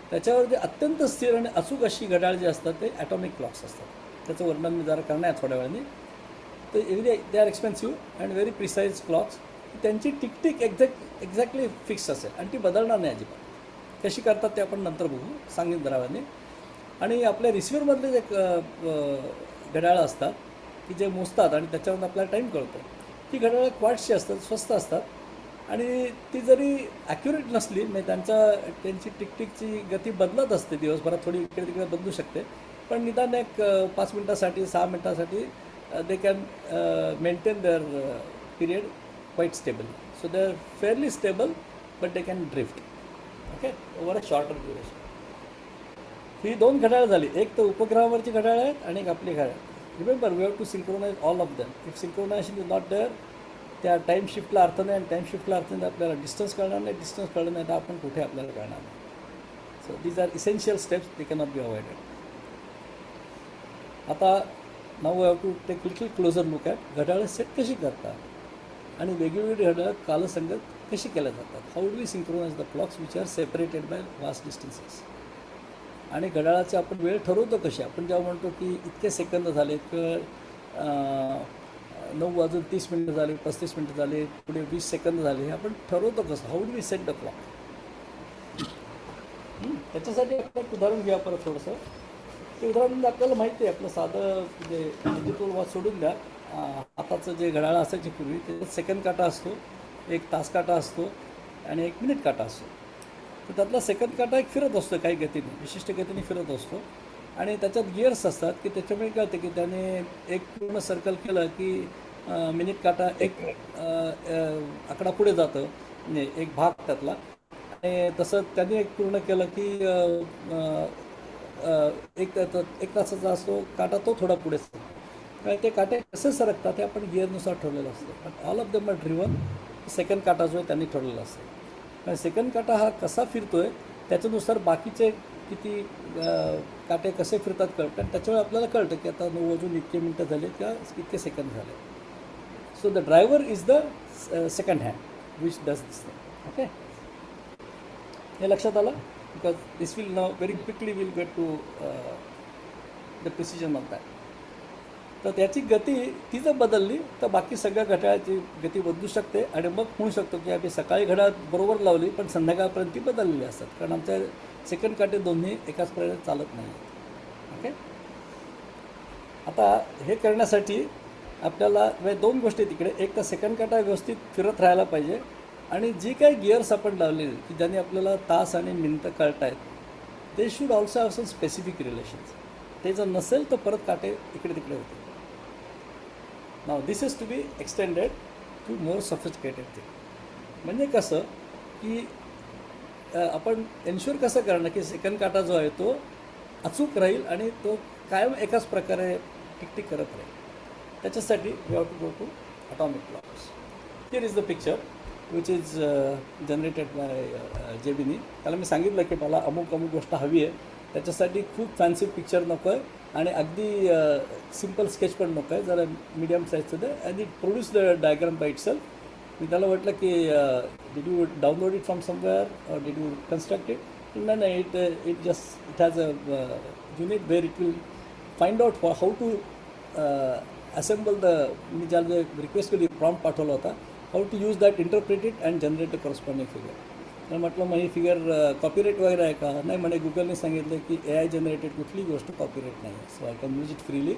त्याच्यावर जे अत्यंत स्थिर आणि अचूक अशी घड्याळ जी असतात ते ॲटॉमिक क्लॉक्स असतात. त्याचं वर्णन मी जरा करणार आहे थोड्या वेळाने. तर they are expensive and very precise clocks. त्यांची टिकटिक एक्झॅक्टली फिक्स असेल आणि ती बदलणार नाही अजिबात. कशी करतात ते आपण नंतर बघू, सांगेन जरा वेळाने. आणि आपल्या रिसिव्हरमधले जे घड्याळं असतात की जे मोजतात आणि त्याच्यावर आपल्याला टाईम कळतो, ती घड्याळं क्वार्ट्सची असतात, स्वस्त असतात. आणि ती जरी ॲक्युरेट नसली, म्हणजे त्यांची टिकटिकची गती बदलत असते दिवसभरात, थोडी इकडे तिकडे बदलू शकते, पण निदान एक 5 मिनटासाठी 6 मिनटासाठी they can maintain their period quite stable. So they are fairly stable but they can drift. Okay, over a shorter duration. ही 2 घड्याळ झाली, एक तर उपग्रहावरची घड्याळ आहेत आणि एक आपली घड्याळ. Remember, we have to synchronize all of them. If synchronization is not there, त्या टाईम शिफ्टला अर्थ नाही, आणि टाईम शिफ्टला अर्थ नाही आपल्याला डिस्टन्स कळणार नाही, डिस्टन्स कळलं नाही तर आपण कुठे आपल्याला कळणार नाही. So these are essential steps, they cannot be avoided. आता now have to take little closer look at घड्याळं सेट कशी करतात आणि वेगवेगळी घड्याळं कालसंगत कशी केल्या जातात. How do we synchronize the clocks which are separated by vast distances. आणि घड्याळाची आपण वेळ ठरवतो कशी. आपण जेव्हा म्हणतो की इतके सेकंद झाले किंवा 9:30 झाले, 35 मिनटं झाले, पुढे 20 सेकंद झाले, हे आपण ठरवतो कसं. How do we set the clock. त्याच्यासाठी आपण एक उदाहरण घेऊया परत थोडंसं. ते उदाहरण म्हणजे आपल्याला माहिती आहे, आपलं साधं जे डिजिटल वॉच सोडून द्या, हाताचं जे घड्याळ असायचे पूर्वी, त्याच्यात सेकंद काटा असतो, एक तास काटा असतो आणि एक मिनिट काटा असतो. तर त्यातला सेकंद काटा एक फिरत असतो काही गतीने, विशिष्ट गतीने फिरत असतो. आणि त्याच्यात गिअर्स असतात की त्याच्यामुळे कळते की त्याने एक पूर्ण सर्कल केलं की मिनिट काटा एक आकडा पुढे जातं, म्हणजे एक भाग त्यातला. आणि तसं त्याने एक पूर्ण केलं की एक तासाचा असतो काटा, तो थोडा पुढे असतो. ते काटे कसे सरकतात हे आपण गिअरनुसार ठरलेलं असतं. But all of them are driven second काटा जो आहे त्यांनी ठरवलेला असतो. कारण सेकंड काटा हा कसा फिरतो आहे त्याच्यानुसार बाकीचे किती काटे कसे फिरतात कळतं आणि त्याच्यामुळे आपल्याला कळतं की आता 9 वाजून इतके मिनटं झाले किंवा इतके सेकंड झाले. So the driver is the second hand which does this thing. Okay, हे लक्षात आलं? Because this will now very quickly will get to the precision of that. तर त्याची गती ती जर बदलली तर बाकी सगळ्या घड्याळाची गती बदलू शकते आणि मग म्हणू शकतो की आम्ही सकाळी घड्याळ बरोबर लावली पण संध्याकाळपर्यंत ती बदललेली असतात, कारण आमच्या सेकंड काटे दोन्ही एकाच प्रकारे चालत नाही. ओके, आता हे करण्यासाठी आपल्याला 2 गोष्टी तिकडे, एक तर सेकंड काटा व्यवस्थित फिरत राहायला पाहिजे आणि जी काही गिअर्स आपण लावलेली की ज्याने आपल्याला तास आणि मिनटं कळतायत ते should also have some specific relations. ते जर नसेल तर परत काटे इकडे तिकडे होते. Now this is to be extended to more sophisticated thing. म्हणजे कसं की आपण एन्श्युअर कसं करणं की सेकंड काटा जो आहे तो अचूक राहील आणि तो कायम एकाच प्रकारे टिकटिक करत राहील. त्याच्यासाठी we have to go to atomic clocks. Here is the picture which is generated by Gemini. त्याला मी सांगितलं की मला अमुक गोष्ट हवी आहे, त्याच्यासाठी खूप फॅन्सी पिक्चर नको आहे आणि अगदी सिम्पल स्केच पण नको आहे, जरा मीडियम साईजचं दे and it produce the diagram by itself. मी त्याला म्हटलं की did you download it from somewhere or did you construct it? नाही, it has a unit where it will find out how to assemble the, मी ज्याला request केली prompt पाठवला होता, how to use that, interpret it and generate a corresponding figure. तर म्हटलं मग ही figure copyright वगैरे आहे का? नाही म्हणे, गुगलने सांगितलं की AI जनरेटेड कुठली गोष्ट कॉपीराईट नाही आहे, so I can use it freely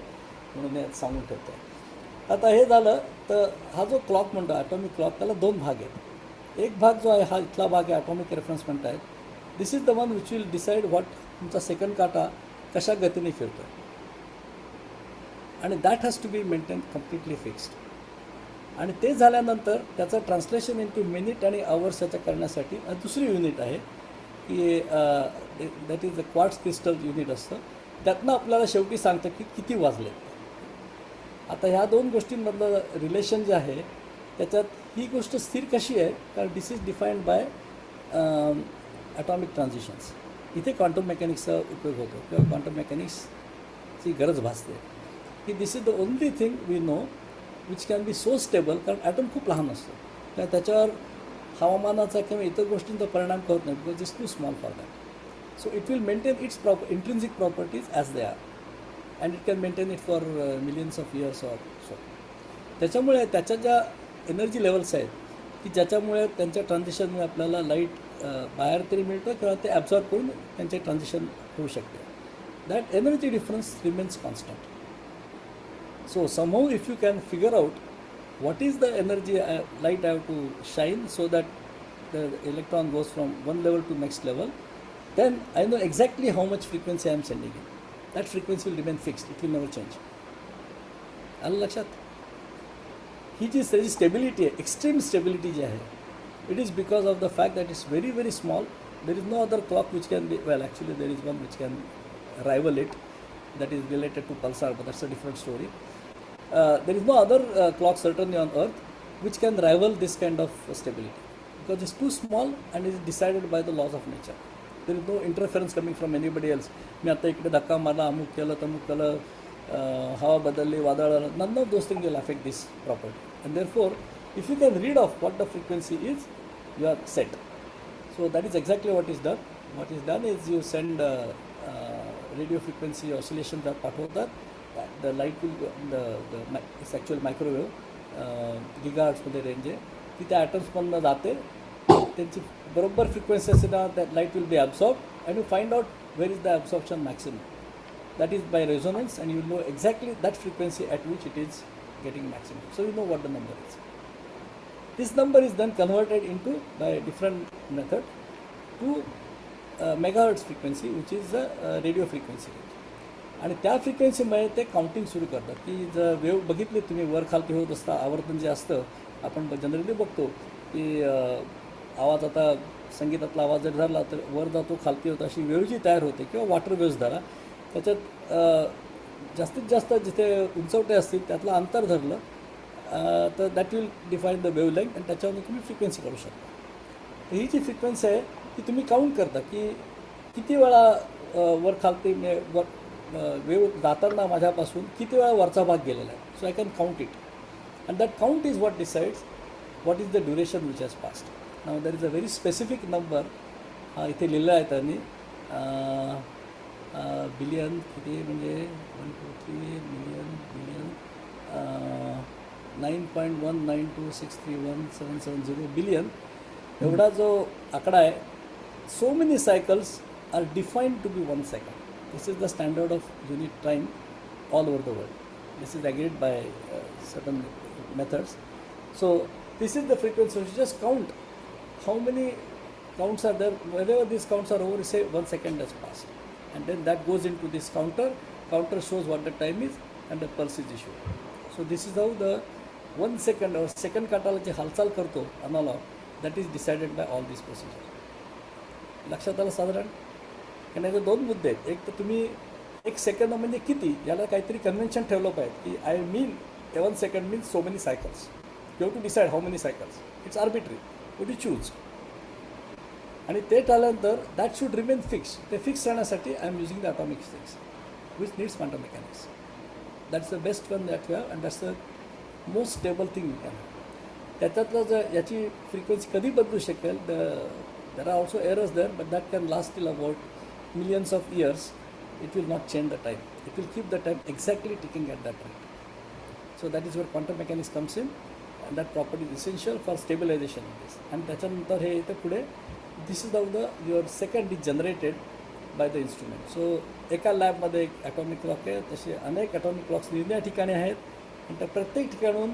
म्हणून हे सांगून ठेवतो आहे. आता हे झालं तर हा जो क्लॉक म्हणतो ॲटॉमिक क्लॉक, त्याला 2 भाग आहेत. एक भाग जो आहे हा इथला भाग आहे, ॲटॉमिक रेफरन्स म्हणता आहेत. This is the one which will decide what तुमचा सेकंड काटा कशा गतीने फिरतो आहे आणि that has to be maintain completely fixed. आणि ते झाल्यानंतर त्याचं ट्रान्सलेशन इंटू मिनिट आणि आवर्स याच्या करण्यासाठी दुसरी युनिट आहे की that is the quartz crystal unit असतं. त्यातनं आपल्याला शेवटी सांगतं की किती वाजले. आता ह्या 2 गोष्टींमधलं रिलेशन जे आहे त्याच्यात ही गोष्ट स्थिर कशी आहे, कारण this is defined by atomic transitions. इथे क्वांटम मेकॅनिक्सचा उपयोग होतो किंवा क्वांटम मेकॅनिक्सची गरज भासते की this is the only thing we know which can be so stable, कारण ॲटम खूप लहान असतो किंवा त्याच्यावर हवामानाचा किंवा इतर गोष्टींचा परिणाम करत नाही, because it's too small for that. So it will maintain its intrinsic properties as they are and it can maintain it for millions of years or so. त्याच्यामुळे त्याच्या ज्या एनर्जी लेवल्स आहेत की ज्याच्यामुळे त्यांच्या ट्रान्झिशनमुळे आपल्याला लाईट बाहेर तरी मिळतं किंवा ते ॲब्झॉर्ब करून त्यांचे ट्रान्झिशन होऊ शकते, that energy difference remains constant. So somehow if you can figure out what is the energy light I have to shine so that the electron goes from one level to next level, then I know exactly how much frequency I am sending in. That frequency will remain fixed, it will never change. आलं लक्षात? ही जी त्याची stability आहे, extreme stability जी आहे, it is because of the fact that it's very very small. There is no other clock which can be, well actually there is one which can rival it, that is related to pulsar, but that's a different story. There is no other clock certainly on earth which can rival this kind of stability because it's too small and is decided by the laws of nature. There is no interference coming from anybody else. मी आता इकडे धक्का मारला, अमुक केलं तमुक केलं, हवा बदलली, वादळ आलं, none of those things will affect this property. And therefore if you can read off what the frequency is, you are set. So that is exactly what is done. What is done is you send radio frequency oscillation that पाठवतात. The light will it's actual microwave gigahertzमध्ये range आहे ती त्या ॲटम्समधनं जाते, त्यांची बरोबर frequency असे ना that light will be absorb and you find out where is the absorption maximum. That is by resonance and you know exactly that frequency at which it is getting maximum. So you know what the number is. This number is then converted into by different method to megahertz frequency which is the radio frequency. आणि त्या फ्रिक्वेन्सीमुळे ते counting सुरू करतात की जर wave बघितली तुम्ही वर खालती होत असता आवर्तन जे असतं आपण जनरली बघतो की आवाज आता संगीतातला आवाज जर झाला तर वर जातो खालती होतो अशी वेव जी तयार होते किंवा वॉटर वेव्स धरा त्याच्यात जास्तीत जास्त जिथे उंचवटे असतील त्यातलं अंतर धरलं तर that will define the wavelength आणि त्याच्यावरून तुम्ही फ्रिक्वेन्सी काढू शकता. तर ही जी फ्रिक्वेन्सी आहे ती तुम्ही काउंट करता की किती वेळा वर खालती वेव जाताना माझ्यापासून किती वेळा वरचा भाग गेलेला आहे. So I can count it and that count is what decides what is the duration which has passed. Now there is a very specific number इथे लिहिलं आहे त्यांनी. बिलियन किती म्हणजे 1 2 3 मिलियन बिलियन 9.1926317770 बिलियन एवढा जो आकडा आहे. So many cycles are defined to be 1 second. This is the standard of unit time all over the world. This is agreed by certain methods. So this is the frequency. Just count how many counts are there. Wherever these counts are over, say 1 second has passed, and then that goes into this counter shows what the time is and the pulse is issued. So this is how the 1 second or second काटाला जी हालचाल करतो analog, that is decided by all these procedures. लक्षात आलं साधारण. कारण याचे दोन मुद्दे आहेत. एक तर तुम्ही 1 सेकंद म्हणजे किती याला काहीतरी कन्व्हेन्शन ठेवलं पाहिजे की I mean 1 second means so many cycles. You have to decide how many cycles. It's arbitrary. What you choose. आणि ते टाळल्यानंतर दॅट शूड रिमेन फिक्स. ते फिक्स राहण्यासाठी I am using the atomic physics which needs quantum mechanics. That's the best one that you have and that's the most stable thing you can have. त्याच्यातलं जर याची frequency कधी बदलू शकेल. There are also errors there but that can last till about millions of years. It will not change the time. It will keep the time exactly ticking at that rate. So that is where quantum mechanics comes in. And that property is essential for stabilization of this. And त्याच्यानंतर हे येतं पुढे. This is how the your second is generated by the instrument. So एका लॅबमध्ये एक atomic clock आहे. तसे अनेक ॲटॉमिक क्लॉक्स निरनिराळ्या ठिकाणी आहेत आणि त्या प्रत्येक ठिकाणून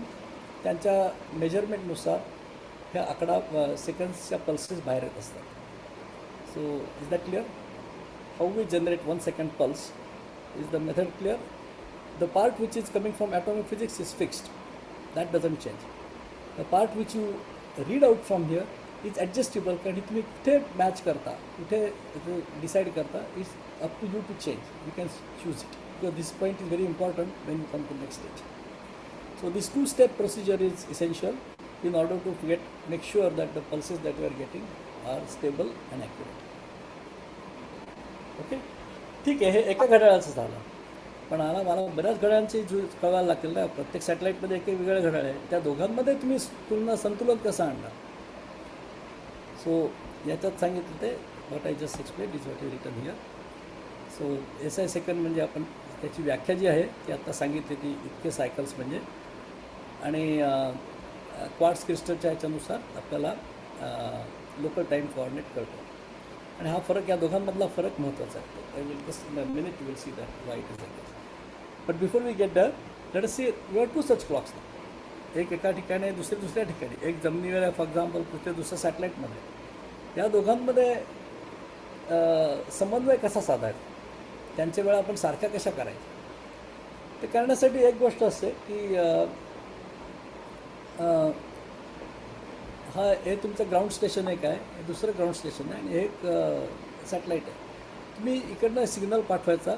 त्यांच्या मेजरमेंटनुसार ह्या आकडा सेकंड्सच्या पल्सेस बाहेर येत असतात. So is that clear. How we generate 1 second pulse is the method clear. The part which is coming from atomic physics is fixed. That doesn't change. The part which you read out from here is adjustable. कारण तुम्ही कुठे match करता कुठे decide करता it's up to you to change. You can choose it because this point is very important when you come to next stage. So this 2-step procedure is essential in order to make sure that the pulses that you are getting are stable and accurate. Okay ठीक आहे. हे एका घड्याळाचं झालं. पण मला बऱ्याच घड्याळांची कळवायला लागतील ना. प्रत्येक सॅटेलाईटमध्ये एक वेगळं घड्याळ आहे. त्या दोघांमध्ये तुम्ही संतुलन कसं आणणार. सो याच्यात सांगितलं ते what I just explain is what you written here. So SI second म्हणजे आपण त्याची व्याख्या जी आहे ती आत्ता सांगितली ती इतके सायकल्स म्हणजे. आणि क्वार्ट्स क्रिस्टलच्या ह्याच्यानुसार आपल्याला लोकल टाईम कोऑर्डिनेट कळतो. आणि हा फरक या दोघांमधला फरक महत्त्वाचा आहे. I will just in a minute you will see that why it is like this. But before we get that let us see we are 2 such clocks. एक एका ठिकाणी आहे दुसऱ्या ठिकाणी. एक जमिनीवर आहे फॉर एक्झाम्पल दुसऱ्या सॅटेलाईटमध्ये. या दोघांमध्ये समन्वय कसा साधायचा. त्यांच्या वेळा आपण सारख्या कशा करायच्या. ते करण्यासाठी एक गोष्ट असते की हे तुमचं ग्राउंड स्टेशन एक आहे. हे दुसरं ग्राउंड स्टेशन आहे आणि एक सॅटेलाईट आहे. तुम्ही इकडनं सिग्नल पाठवायचा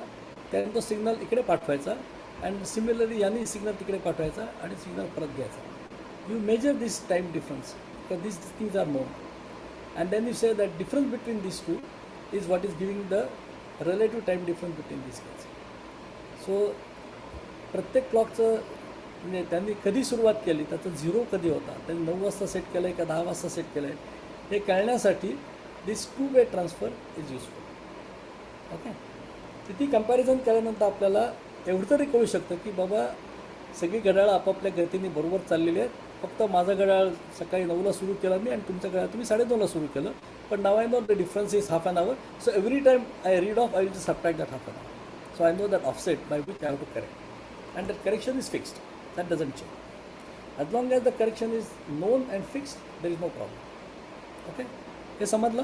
त्यानंतर सिग्नल इकडे पाठवायचा अँड सिमिलरली यांनी सिग्नल तिकडे पाठवायचा आणि सिग्नल परत घ्यायचा. You measure this time difference because this things are known and then you say that difference between this two is what is giving the relative time difference between this case. So प्रत्येक क्लॉकचं म्हणजे त्यांनी कधी सुरुवात केली त्याचा 0 कधी होता. त्यांनी 9 वाजता सेट केलं आहे का 10 वाजता सेट केलं आहे हे कळण्यासाठी दिस 2-way transfer is useful. Okay. तर ती कंपॅरिझन केल्यानंतर आपल्याला एवढं तरी कळू शकतं की बाबा सगळी घड्याळं आपापल्या गतीने बरोबर चाललेली आहेत. फक्त माझं घड्याळ सकाळी 9ला सुरू केलं मी आणि तुमचं घड्याळ तुम्ही 9:30ला सुरू केलं. पण now I know the difference is half an hour. So every time I read off I will just subtract that half an hour. So I know that offset by which I have to correct and that correction is fixed. That doesn't change. As long as the correction is known and fixed, there is no problem. Okay? हे समजलं.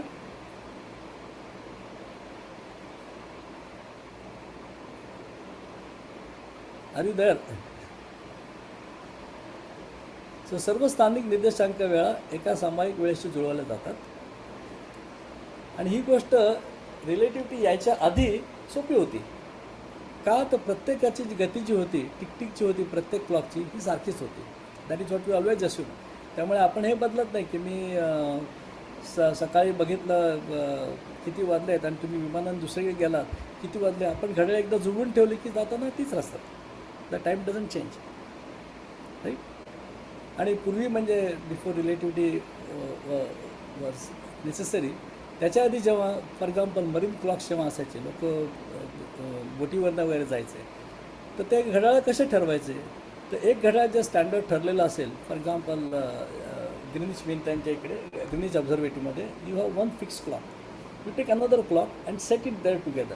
Are you there? So सर्व स्थानिक निर्देशांक वेळा एका सामायिक वेळेशी जुळवल्या जातात. आणि ही गोष्ट रिलेटिव्हिटी यायच्या आधी सोपी होती. का तर प्रत्येकाची जी गती जी होती टिकटिकची होती प्रत्येक क्लॉकची ही सारखीच होती. That is what we always assume. त्यामुळे आपण हे बदलत नाही की मी सकाळी बघितलं किती वाजले आहेत आणि तुम्ही विमानानं दुसरीकडे गेलात किती वाजले, आपण घड्याळ एकदा जुळवून ठेवली की जाताना तीच रस्तात. The time doesn't change, right. आणि पूर्वी म्हणजे बिफोर रिलेटिव्हिटी वॉज नेसेसरी, त्याच्या आधी जेव्हा फॉर एक्झाम्पल मरीन क्लॉक्स जेव्हा असायचे, लोक बोटीवरनं वगैरे जायचे, तर ते घड्याळ कसे ठरवायचे. तर एक घड्याळ जे स्टँडर्ड ठरलेलं असेल, फॉर एक्झाम्पल ग्रीनिच मीन टाईमच्या इकडे ग्रीनिच ऑब्झर्वेटरीमध्ये you have one fix clock, you take another clock and set it there together.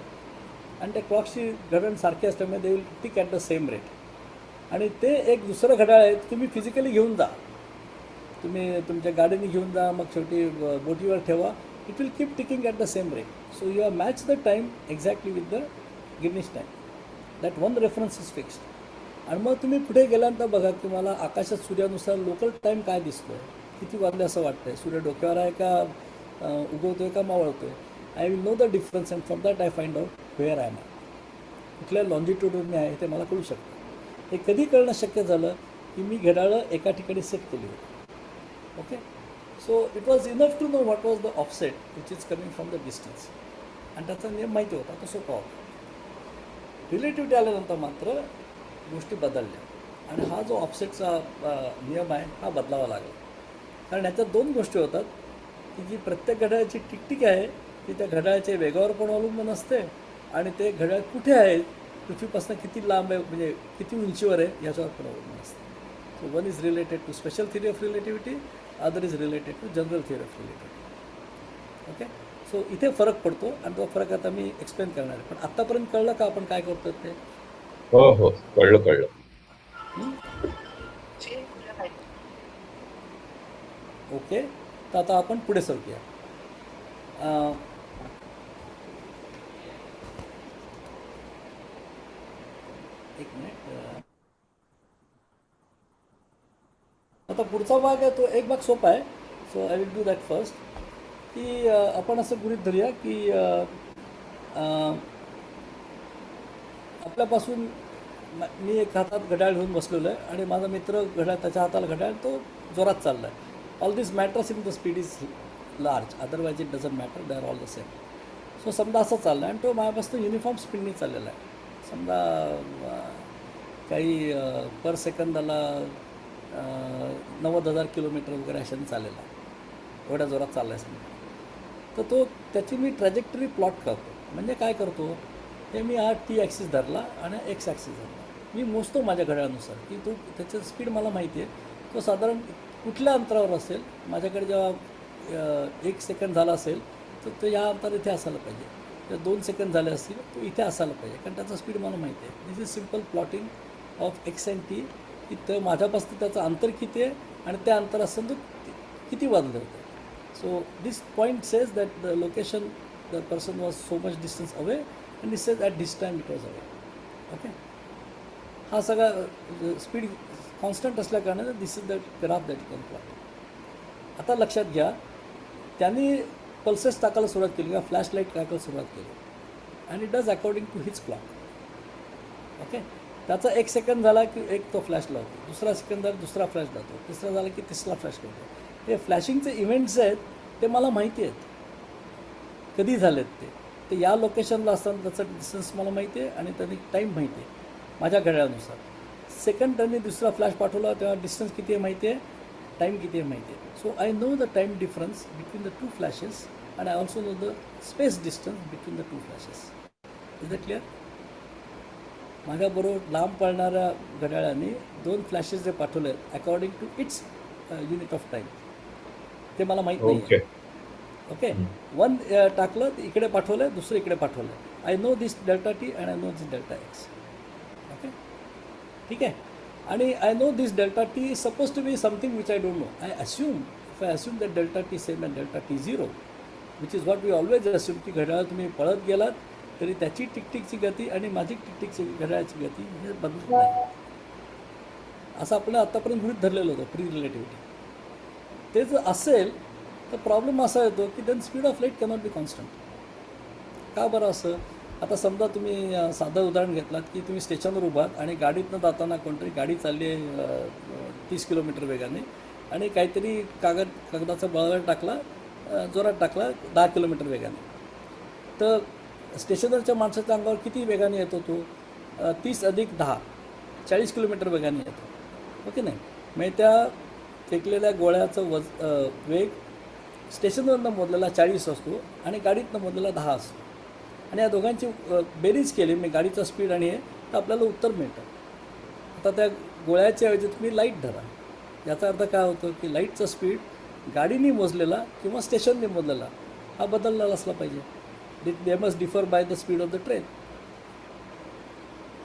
आणि त्या क्लॉकची घड्याळ सारखी असल्यामुळे they will tick at the same rate. आणि ते एक दुसरं घड्याळ आहे तुम्ही फिजिकली घेऊन जा, तुम्ही तुमच्या गाडीने घेऊन जा, मग शेवटी बोटीवर ठेवा, it will keep ticking at the same rate. So you have match the time exactly with the greenish time. That one reference is fixed. आणि मग तुम्ही पुढे गेल्यानंतर बघा की मला आकाशात सूर्यानुसार लोकल टाईम काय दिसतो आहे, किती वाजले असं वाटतं आहे, सूर्य डोक्यावर आहे का उगवतो आहे का मावळतो आहे. I will know the difference and from that I find out where I am. कुठल्या लॉन्जिट्यूडने आहे ते मला कळू शकतं. हे कधी कळणं शक्य झालं की मी घड्याळं एका ठिकाणी सेट केली होती. Okay, so it was enough to know what was the offset which is coming from the distance. आणि त्याचा नियम माहिती होता, तो सोपा होता. रिलेटिव्हिटी आल्यानंतर मात्र गोष्टी बदलल्या आणि हा जो ऑफसेटचा नियम आहे हा बदलावा लागला. कारण ह्याच्यात दोन गोष्टी होतात की जी प्रत्येक घड्याळाची टिकटिक आहे ती त्या घड्याळाच्या वेगावर पण अवलंबून असते आणि ते घड्याळ कुठे आहे, पृथ्वीपासून किती लांब आहे, म्हणजे किती उंचीवर आहे याच्यावर पण अवलंबून असते. So one is related to special theory of relativity, other is related to general theory of relativity. Okay, so इथे फरक पडतो आणि तो फरक आता मी एक्सप्लेन करणार आहे. पण आत्तापर्यंत कळलं का आपण काय करतो ते? हो हो, कळलं. ओके, तर आता आपण पुढे सरूया. एक मिनिट. आता पुढचा भाग आहे तो एक भाग सोपा आहे. So I will do that first. की आपण असं गृहीत धरूया की आपल्यापासून मी एक हातात घड्याळ घेऊन बसलेलो आहे आणि माझा मित्र घड्याळ, त्याच्या हाताला घड्याळ, तो जोरात चालला आहे. All this matters in the speed is large, otherwise it doesn't matter, they are all the same. So समजा असं चाललं आहे आणि तो माझ्यापासून युनिफॉर्म स्पीडने चाललेला आहे. समजा काही पर सेकंदाला 90,000 किलोमीटर वगैरे अशाने चाललेला आहे, एवढ्या जोरात चालला आहे समजा. तर तो त्याची मी ट्रॅजेक्टरी प्लॉट करतो. म्हणजे काय करतो, हे मी हा टी ॲक्सिस धरला आणि एक्स ॲक्सिस धरला. मी मोजतो माझ्या घड्याळानुसार की तो त्याचं स्पीड मला माहिती आहे, तो साधारण कुठल्या अंतरावर असेल. माझ्याकडे जेव्हा 1 सेकंद झाला असेल तर तो या अंतरावर इथे असायला पाहिजे, जर 2 सेकंद झाले असतील तो इथे असायला पाहिजे, कारण त्याचा स्पीड मला माहिती आहे. This is simple plotting of x and t, की तर माझ्यापासून त्याचं अंतर किती आहे आणि त्या अंतर असेल तर किती वाजलं होतं. So this point says that the location the person was so much distance away and this says at this time it was away. Okay, हा सगळा स्पीड कॉन्स्टंट असल्याकारणाने this is the graph that you can plot. आता लक्षात घ्या, त्यांनी pulses टाकायला सुरुवात केली किंवा फ्लॅश लाईट टाकायला सुरुवात केली and it does according to his clock. Okay, त्याचा 1 सेकंद झाला की एक तो फ्लॅश लावतो, दुसरा सेकंद झाला दुसरा फ्लॅश लावतो, तिसरा झाला की तिसरा फ्लॅश लावतो. हे फ्लॅशिंगचे इव्हेंट्स आहेत ते मला माहिती आहेत, कधी झालेत ते या लोकेशनला असताना त्याचा डिस्टन्स मला माहिती आहे आणि त्यांनी टाईम माहिती आहे माझ्या घड्याळानुसार. सेकंड त्यांनी दुसरा फ्लॅश पाठवला तेव्हा डिस्टन्स किती आहे माहिती आहे, टाईम किती आहे माहिती आहे. So I know the time difference between the two flashes and I also know the space distance between the two flashes. Is that clear? माझ्याबरोबर लांब पळणाऱ्या घड्याळाने 2 फ्लॅशेस जे पाठवले आहेत according to its unit of time, ते मला माहीत नाही आहे. ओके, वन टाकलं इकडे पाठवलं, दुसरं इकडे पाठवलं. I know this delta T and I know this delta X. Okay, ठीक आहे. आणि I know this delta T is suppose to be something which I don't know. I assume, if I assume that delta T same and delta T 0, which is what we always assume, की घड्याळ तुम्ही पळत गेलात तरी त्याची टिकटिकची गती आणि माझी टिकटिकची घड्याळाची गती हे बदलत नाही, असं आपण आत्तापर्यंत गृहीत धरलेलं होतं प्री रिलेटिव्हिटी. ते जर असेल तर प्रॉब्लेम असा येतो की then speed of light cannot be constant. का बरं असं? आता समजा तुम्ही साधं उदाहरण घेतलात की तुम्ही स्टेशनवर उभात आणि गाडीतनं जाताना कोणतरी गाडी चालली आहे 30 किलोमीटर वेगाने आणि काहीतरी कागदाचा बळावर टाकला, जोरात टाकला 10 किलोमीटर वेगाने. तर स्टेशनवरच्या माणसाच्या अंगावर किती वेगाने येतो तो? 30 अधिक 10 40 किलोमीटर वेगाने येतो. ओके नाही, म्हणजे त्या फेकलेल्या गोळ्याचं वेग स्टेशनवरनं मोजलेला 40 असतो आणि गाडीतनं मोजलेला 10 असतो. आणि या दोघांची बेरीज केली मी गाडीचा स्पीड आणि हे, तर आपल्याला उत्तर मिळतं. आता त्या गोळ्याच्या ऐवजी तुम्ही लाईट धरा. याचा अर्थ काय होतं की लाईटचा स्पीड गाडीने मोजलेला किंवा स्टेशनने मोजलेला हा बदललेला असला पाहिजे. They must differ by the speed of the train.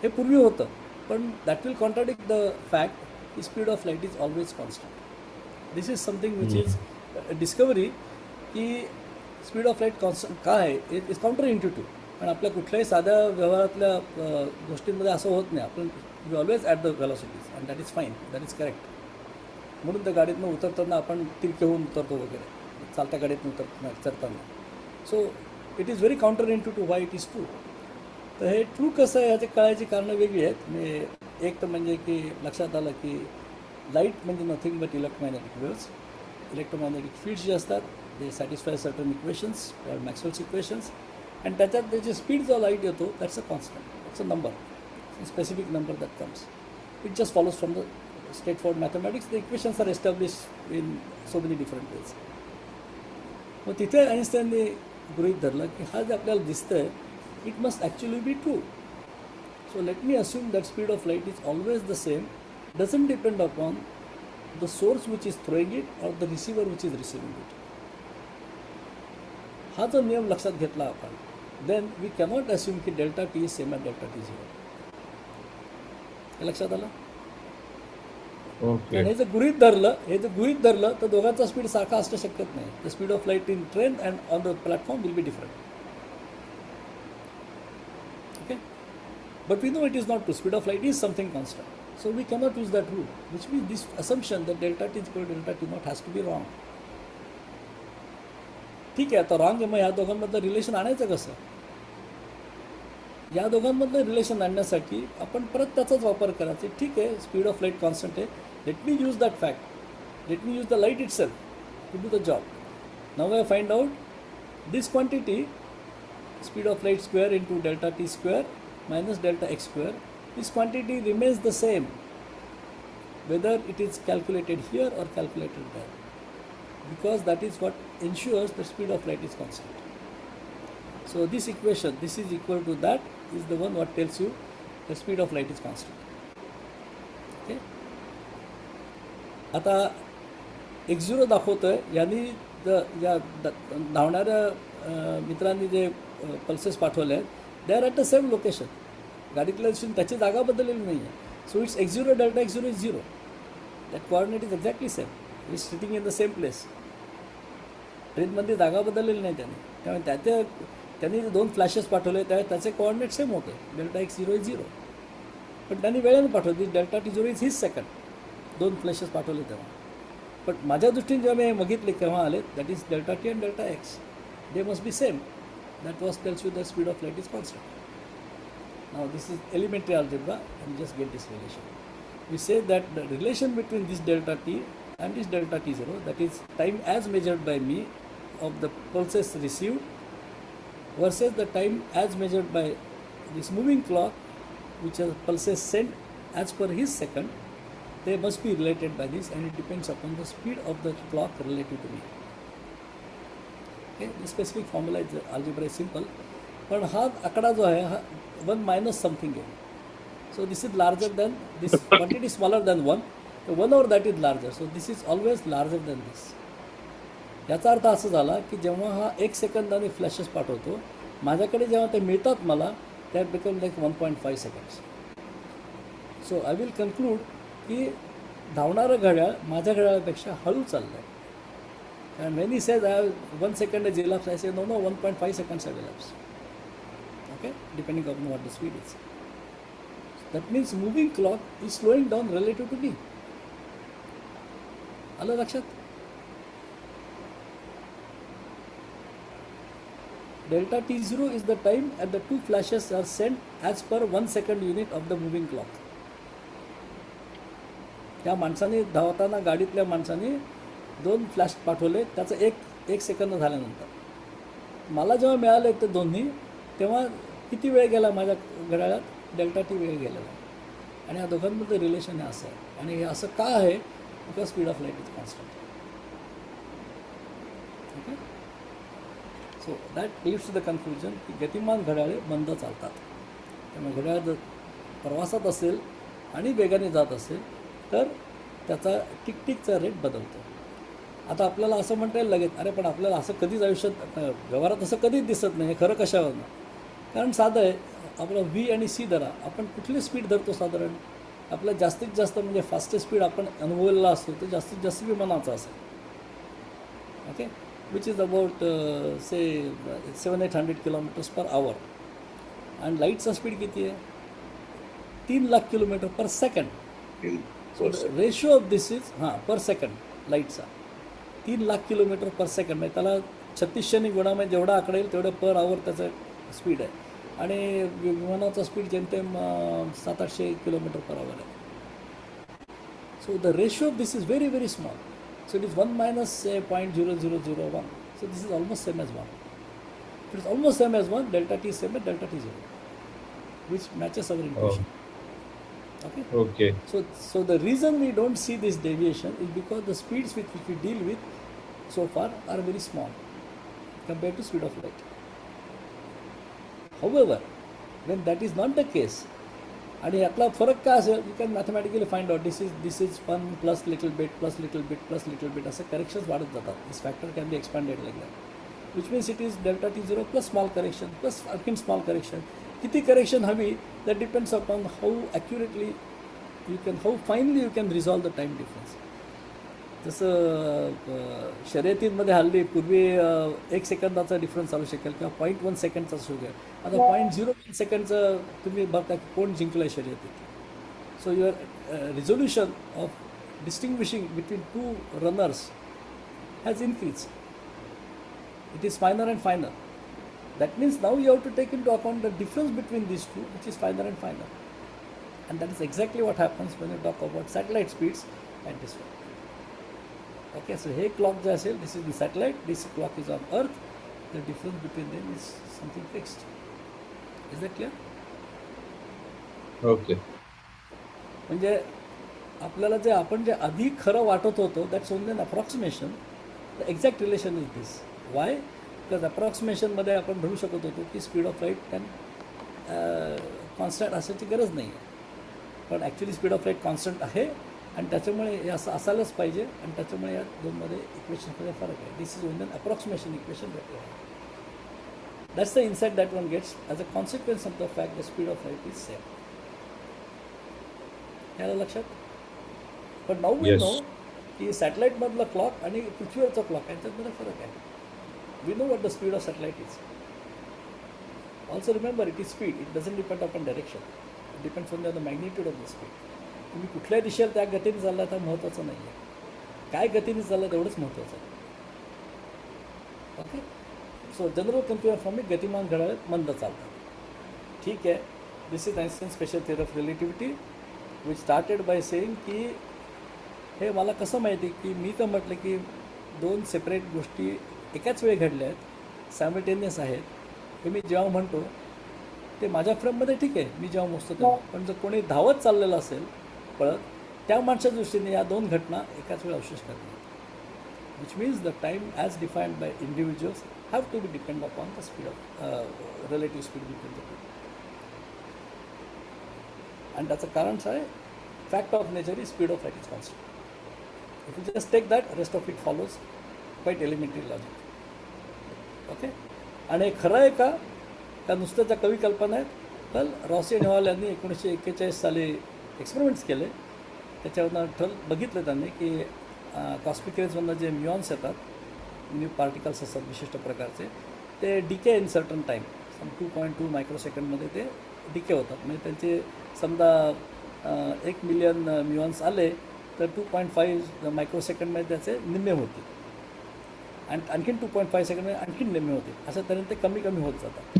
हे पूर्वी होतं, पण that will contradict the fact की speed of light is always constant. This is something which is discovery की स्पीड ऑफ लाईट कॉन्स्टंट का आहे. It is counter intuitive. पण आपल्या कुठल्याही साध्या व्यवहारातल्या गोष्टींमध्ये असं होत नाही. आपण we always at the velocities and that is fine, that is correct. म्हणून त्या गाडीतनं उतरताना आपण तिरके होऊन उतरतो वगैरे, चालत्या गाडीतनं चढताना. So it is very counter intuitive why it is true. तर हे ट्रू कसं आहे ह्याची कळायची कारणं वेगळी आहेत. म्हणजे एक तर म्हणजे की लक्षात आलं की लाईट म्हणजे nothing but electromagnetic waves. Electromagnetic fields जे असतात ते satisfy certain equations, Maxwell's equations, आणि त्याच्यात त्याची स्पीड जो लाईट येतो that's a constant, that's a number, specific number that comes. It just follows from the straightforward mathematics. The equations are established in so many different ways. मग तिथे आइन्स्टाईनने गृहीत धरलं की हा जे आपल्याला दिसतंय it must actually be true. So let me assume that speed of light is always the same, doesn't depend upon the source which is throwing it or the receiver which is receiving it. हा जो नियम लक्षात घेतला आपण, then we cannot assume की delta T is same at delta t zero. हे लक्षात आलं. ओके. हे जर गृहीत धरलं तर दोघांचा स्पीड सारखा असणं शक्यच नाही. The speed of light in train and on the platform will be different. Okay, but we know it is not true. Speed of light is something constant. So we cannot use that rule, which means this assumption that delta T equal delta T not has to be wrong. ठीक आहे, आता wrong आहे, मग ह्या दोघांमधलं relation आणायचं कसं? या दोघांमधलं relation आणण्यासाठी आपण परत त्याचाच वापर करायचा. ठीक आहे, स्पीड ऑफ लाईट कॉन्स्टंट आहे, let me use that fact, let me use the light itself to do the job. Now I find out this quantity speed of light square into delta T square minus delta X square. This quantity remains the same whether it is calculated here or calculated there, because that is what ensures the speed of light is constant. So this equation, this is equal to that, is the one what tells you the speed of light is constant. Okay, आता x0 दाखवतोय. यांनी या धावणाऱ्या मित्रांनी जे pulses पाठवले आहेत they are at the same location. गाडीतल्या दिवशी त्याची जागा बदललेली नाही आहे. So it's x0 delta x0 is 0. That coordinate is exactly same. Is sitting in the same place. ट्रेनमध्ये जागा बदललेली नाही त्यामुळे त्यांनी जे 2 फ्लॅशेस पाठवले त्याचे कोऑर्डिनेट सेम होते. Delta x0 is 0. पण त्यांनी वेळेने पाठवली. Delta t0 is his second. 2 flashes पाठवले तेव्हा. पण माझ्या दृष्टीने जेव्हा मी बघितले केव्हा आले, that is delta T and delta x, they must be same. That was tells you the speed of light is constant. Now this is elementary algebra, and just get this relation. We say that the relation between this delta t and this delta t0, that is time as measured by me of the pulses received versus the time as measured by this moving clock, which are pulses sent as per his second, they must be related by this, and it depends upon the speed of the clock relative to me. Okay, the specific formula is algebra is simple, पण हा आकडा जो आहे हा 1 minus something आहे. So this is larger than this quantity smaller than 1. 1 or that is larger. So this is always larger than this. याचा अर्थ असं झाला की जेव्हा हा 1 सेकंदाने फ्लॅशेस पाठवतो, माझ्याकडे जेव्हा ते मिळतात मला, that become like 1.5 seconds. So I will conclude की धावणारं घड्याळ माझ्या घड्याळापेक्षा हळू चाललं आहे. And when he says I have 1 second has elapsed, I say no, 1.5 seconds have elapsed. Okay, depending upon what the speed is. That means moving clock is slowing down relative to me. आलं लक्षात? delta t0 is the time at the two flashes are sent as per 1 second unit of the moving clock. त्या माणसाने धावताना गाडीतल्या माणसाने 2 flash पाठवले, त्याचं एक second झाल्यानंतर मला जेव्हा मिळाले ते दोन्ही, तेव्हा किती वेळ गेला माझ्या घड्याळात? डेल्टा टी वेळ गेलेला. आणि या दोघांमध्ये रिलेशन हे असं आहे. आणि हे असं का आहे? Because speed of light is constant. Okay, so that leads to the conclusion की गतिमान घड्याळे मंद चालतात. त्यामुळे घड्याळ जर प्रवासात असेल आणि वेगाने जात असेल तर त्याचा टिकटिकचा रेट बदलतो. आता आपल्याला असं म्हणता येईल लगेच, अरे पण आपल्याला असं कधीच आयुष्यात व्यवहारात असं कधीच दिसत नाही, हे खरं कशावरनं? कारण साधं आहे, आपलं व्ही आणि सी धरा, आपण कुठली स्पीड धरतो साधारण? आपलं जास्तीत जास्त म्हणजे फास्टेस्ट स्पीड आपण अनुभवलेला असतो तो जास्तीत जास्त विमानाचा असेल. Okay, which is about say 700-800 kilometres per hour. आणि लाईटचा स्पीड किती आहे? 3,00,000 kilometre per second. So ratio of this is per second लाईटचा 3,00,000 किलोमीटर पर सेकंड. म्हणजे त्याला 3600 गुणामध्ये जेवढा आकडा येईल तेवढं पर आवर त्याचं स्पीड आहे. आणि विमानाचा स्पीड जेमतेम 700-800 किलोमीटर पर आवर आहे. So the ratio of this is very very small. So it is 1 minus say 0.0001. So this is almost same as 1. If it is almost same as 1, delta t is same as delta t0, which matches our equation. Okay. Okay. So the reason we don't see this deviation is because the speeds with which we deal with so far are very small compared to speed of light. However, when that is not the case, आणि यातला फरक काय असेल, you can mathematically find out this is 1 plus little bit plus little bit plus little bit असे corrections वाढत जातात. This factor can be expanded like that, which means it is delta t0 plus small correction plus आणखीन small correction. किती correction हवी that depends upon how accurately you can, how finely you can resolve the time difference. जसं शर्यतींमध्ये हल्ली पूर्वी 1 सेकंदाचा difference चालू शकेल किंवा 0.1 सेकंडचा असू शकेल. आता 0.01 सेकंडचं तुम्ही बघता की कोण जिंकलं आहे शर्यतीत. So your resolution of distinguishing between 2 runners has increase. It is finer and finer. That means now you have to take into account the difference between this two, which is finer and finer. And that is exactly what happens when you talk about satellite speeds at this way. Okay, so हे clock जे असेल, this is the satellite, this clock is on earth, the difference between them is something fixed. Is that clear? Okay. म्हणजे आपल्याला जे आपण जे आधी खरं वाटत होतो, that's only an approximation. The exact relation is this. Why? Because अप्रॉक्सिमेशनमध्ये आपण म्हणू शकत होतो की speed of light can constant असायची गरज नाही आहे, पण actually speed of light constant आहे आणि त्याच्यामुळे हे असं असायलाच पाहिजे. आणि त्याच्यामुळे या दोनमध्ये इक्वेशनमध्ये फरक आहे. This is only an approximation equation that we have. That's the insight that one gets as a consequence of the fact the speed of light is same. ह्याला लक्षात. पण नाऊ वी नो की सॅटेलाईटमधला क्लॉक आणि पृथ्वीवरचा clock यांच्यामध्ये फरक आहे. We know what the speed of satellite is. Also remember it is speed, it doesn't depend upon direction, it depends on the magnitude of the speed. तुम्ही कुठल्या दिशेला त्या गतीने चालला तर महत्त्वाचं नाही आहे, काय गतीने चाललं तेवढंच महत्त्वाचं आहे. Okay, so general conclusion from me, गतिमान घड्याळ मंद चालतात. ठीक आहे. This is Einstein special theory of relativity which started by saying की हे मला कसं माहिती की मी तर म्हटलं की 2 सेपरेट गोष्टी एकाच वेळी घडल्या आहेत, सायमल्टेनियस आहेत. हे मी जेव्हा म्हणतो ते माझ्या फ्रेममध्ये ठीक आहे, मी जेव्हा मोजतो तेव्हा. पण जर कोणी धावत चाललेलं असेल पळत, त्या माणसाच्या दृष्टीने या 2 घटना एकाच वेळी अवशेष करतात. Which means the time as defined by individuals have to be depend upon the speed of relative speed between the two. आणि त्याचं कारण काय आहे? Fact of nature is speed of light is constant. If you just take that, rest of it follows quite elementary logic. Okay. आणि हे खरं आहे का? त्या नुसत्याच्या कवी कल्पना आहेत. तर रॉसी आणि हॉल यांनी 1941 साली एक्सपेरिमेंट्स केले. त्याच्यावरनं बघितलं त्यांनी की कॉस्मिक रेजमधनं जे म्युऑन्स येतात, न्यू पार्टिकल्स असतात विशिष्ट प्रकारचे, ते डिके इन सर्टन टाईम, 2.2 मायक्रोसेकंडमध्ये ते डिके होतात. म्हणजे त्यांचे समजा 1 मिलियन म्युऑन्स आले तर 2.5 मायक्रोसेकंडमध्ये त्याचे निम्मे होतील. आणि आणखीन 2.5 सेकंड आणखीन निम्मे होते. असं तऱ्हेने ते कमी कमी होत जातात.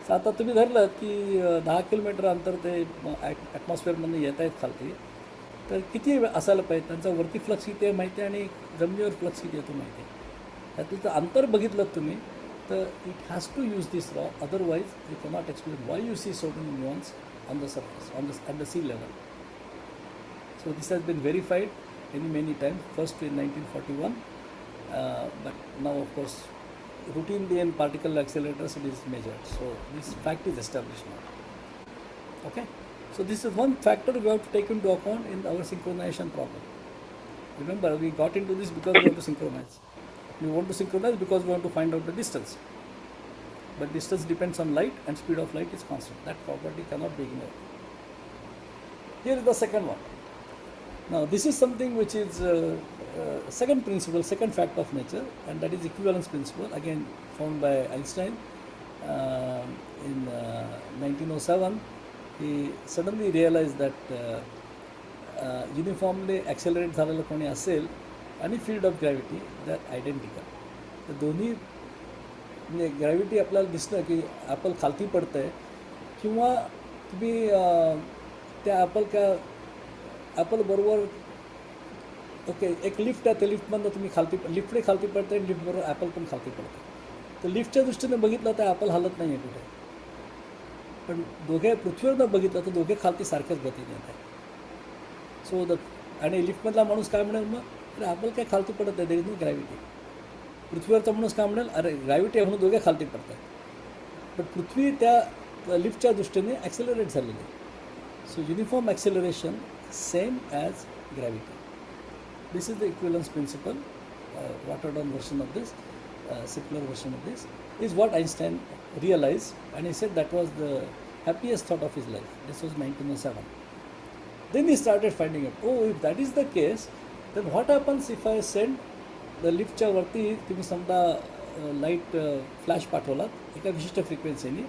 तर आता तुम्ही धरलं की 10 किलोमीटर अंतर ते ॲटमॉस्फिअरमधून येत आहेत खालती, तर किती वेळ असायला पाहिजे, त्यांचा वरती फ्लक्स किती आहे माहिती आहे आणि जमिनीवर फ्लक्स किती येतो माहिती आहे. त्यातलं तर अंतर बघितलं तुम्ही तर it has to use this law, otherwise you cannot explain why you see so many nuance on the surface, at the sea level. So this has been verified many times, first in 1941, but now of course routinely in particle accelerators it is measured. So this fact is established now. Okay, so this is one factor we have to take into account in our synchronization problem. Remember, we got into this because we want to synchronize. We want to synchronize because we want to find out the distance. But distance depends on light and speed of light is constant. That property cannot be ignored. Here is the second one. Now this is something which is second principle, second fact of nature, and that is equivalence principle, again found by Einstein in 1907. He suddenly realized that uniformly accelerate झालेलं कोणी असेल आणि field of gravity they are identical. तर दोन्ही म्हणजे gravity आपल्याला दिसतं की ॲपल खालती पडतं आहे किंवा तुम्ही त्या ॲपलबरोबर ओके एक लिफ्ट आहे, त्या लिफ्टमधनं तुम्ही लिफ्टने खालती पडते आणि लिफ्टबरोबर ॲपल पण खालती पडते. तर लिफ्टच्या दृष्टीने बघितलं तर ॲपल हलत नाही आहे कुठे, पण दोघे पृथ्वीवरनं बघितलं तर दोघे खालती सारख्याच गतीने येत आहे. सो आणि लिफ्टमधला माणूस काय म्हणेल, मग अरे ॲपल काय खालती पडत आहे, देर इज नो ग्रॅव्हिटी. पृथ्वीवरचा माणूस काय म्हणेल, अरे ग्रॅव्हिटी आहे म्हणून दोघे खालती पडतात. पण पृथ्वी त्या लिफ्टच्या दृष्टीने ॲक्सेलरेट झालेली आहे. So uniform acceleration same as gravity. This is the equivalence principle. watered down version of this, simpler version of this, is what Einstein realized, and he said that was the happiest thought of his life. This was 1907. Then he started finding out, oh, if that is the case, then what happens if I send the लिफ्टच्या वरती तुम्ही समजा light flash पाठवलात एका विशिष्ट फ्रिक्वेन्सीने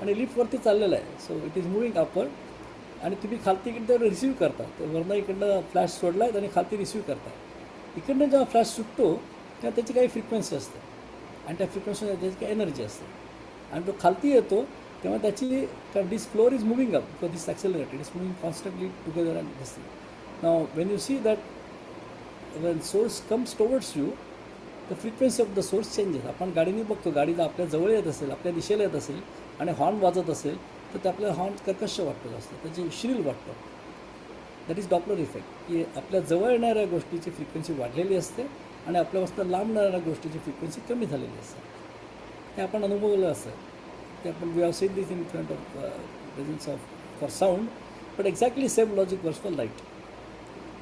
आणि लिफ्टवरती चाललेलं आहे. So it is moving upward आणि तुम्ही खालती इकडं रिसीव्ह करता. तर वरनं इकडनं फ्लॅश सोडला आहे आणि खालती रिसीव्ह करता. इकडनं जेव्हा फ्लॅश सुटतो तेव्हा त्याची काही फ्रिक्वेन्सी असते आणि त्या फ्रिक्वेन्सीमध्ये त्याची काही एनर्जी असते आणि तो खालती येतो तेव्हा त्याची this floor is moving up because this accelerated is moving constantly together and this. Now when you see that when source comes towards you, the frequency of the source changes. आपण गाडीने बघतो, गाडी जर आपल्या जवळ येत असेल, आपल्या दिशेला येत असेल आणि हॉर्न वाजत असेल तर ते आपल्याला हॉर्न कर्कश वाटतं असतं, त्याची श्रील वाटतं. दॅट इज डॉपलर इफेक्ट, की आपल्या जवळ येणाऱ्या गोष्टीची फ्रिक्वेन्सी वाढलेली असते आणि आपल्यापासून लांब येणाऱ्या गोष्टीची फ्रिक्वेन्सी कमी झालेली असते. हे आपण अनुभवलं असतं. ते आपण we have seen this in front of presence of for sound, but exactly same logic works for light.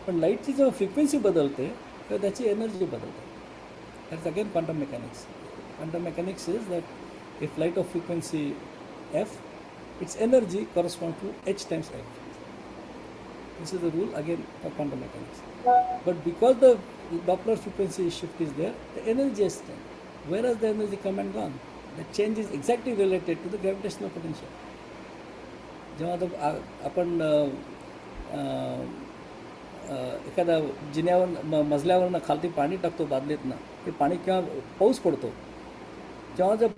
पण लाईटची जेव्हा फ्रिक्वेन्सी बदलते तेव्हा त्याची एनर्जी बदलते. That's again quantum mechanics. Quantum mechanics is that if light of frequency F, its energy correspond to H times F. This is the rule again of quantum mechanics. But because the Doppler frequency shift is there, the energy is same. Where has the energy come and gone? The change is exactly related to the gravitational potential. जेव्हा आपण एखाद्या जिन्यावर मजल्यावरनं खालती पाणी टाकतो बादलीतनं, ते पाणी किंवा पाऊस पडतो, जेव्हा जर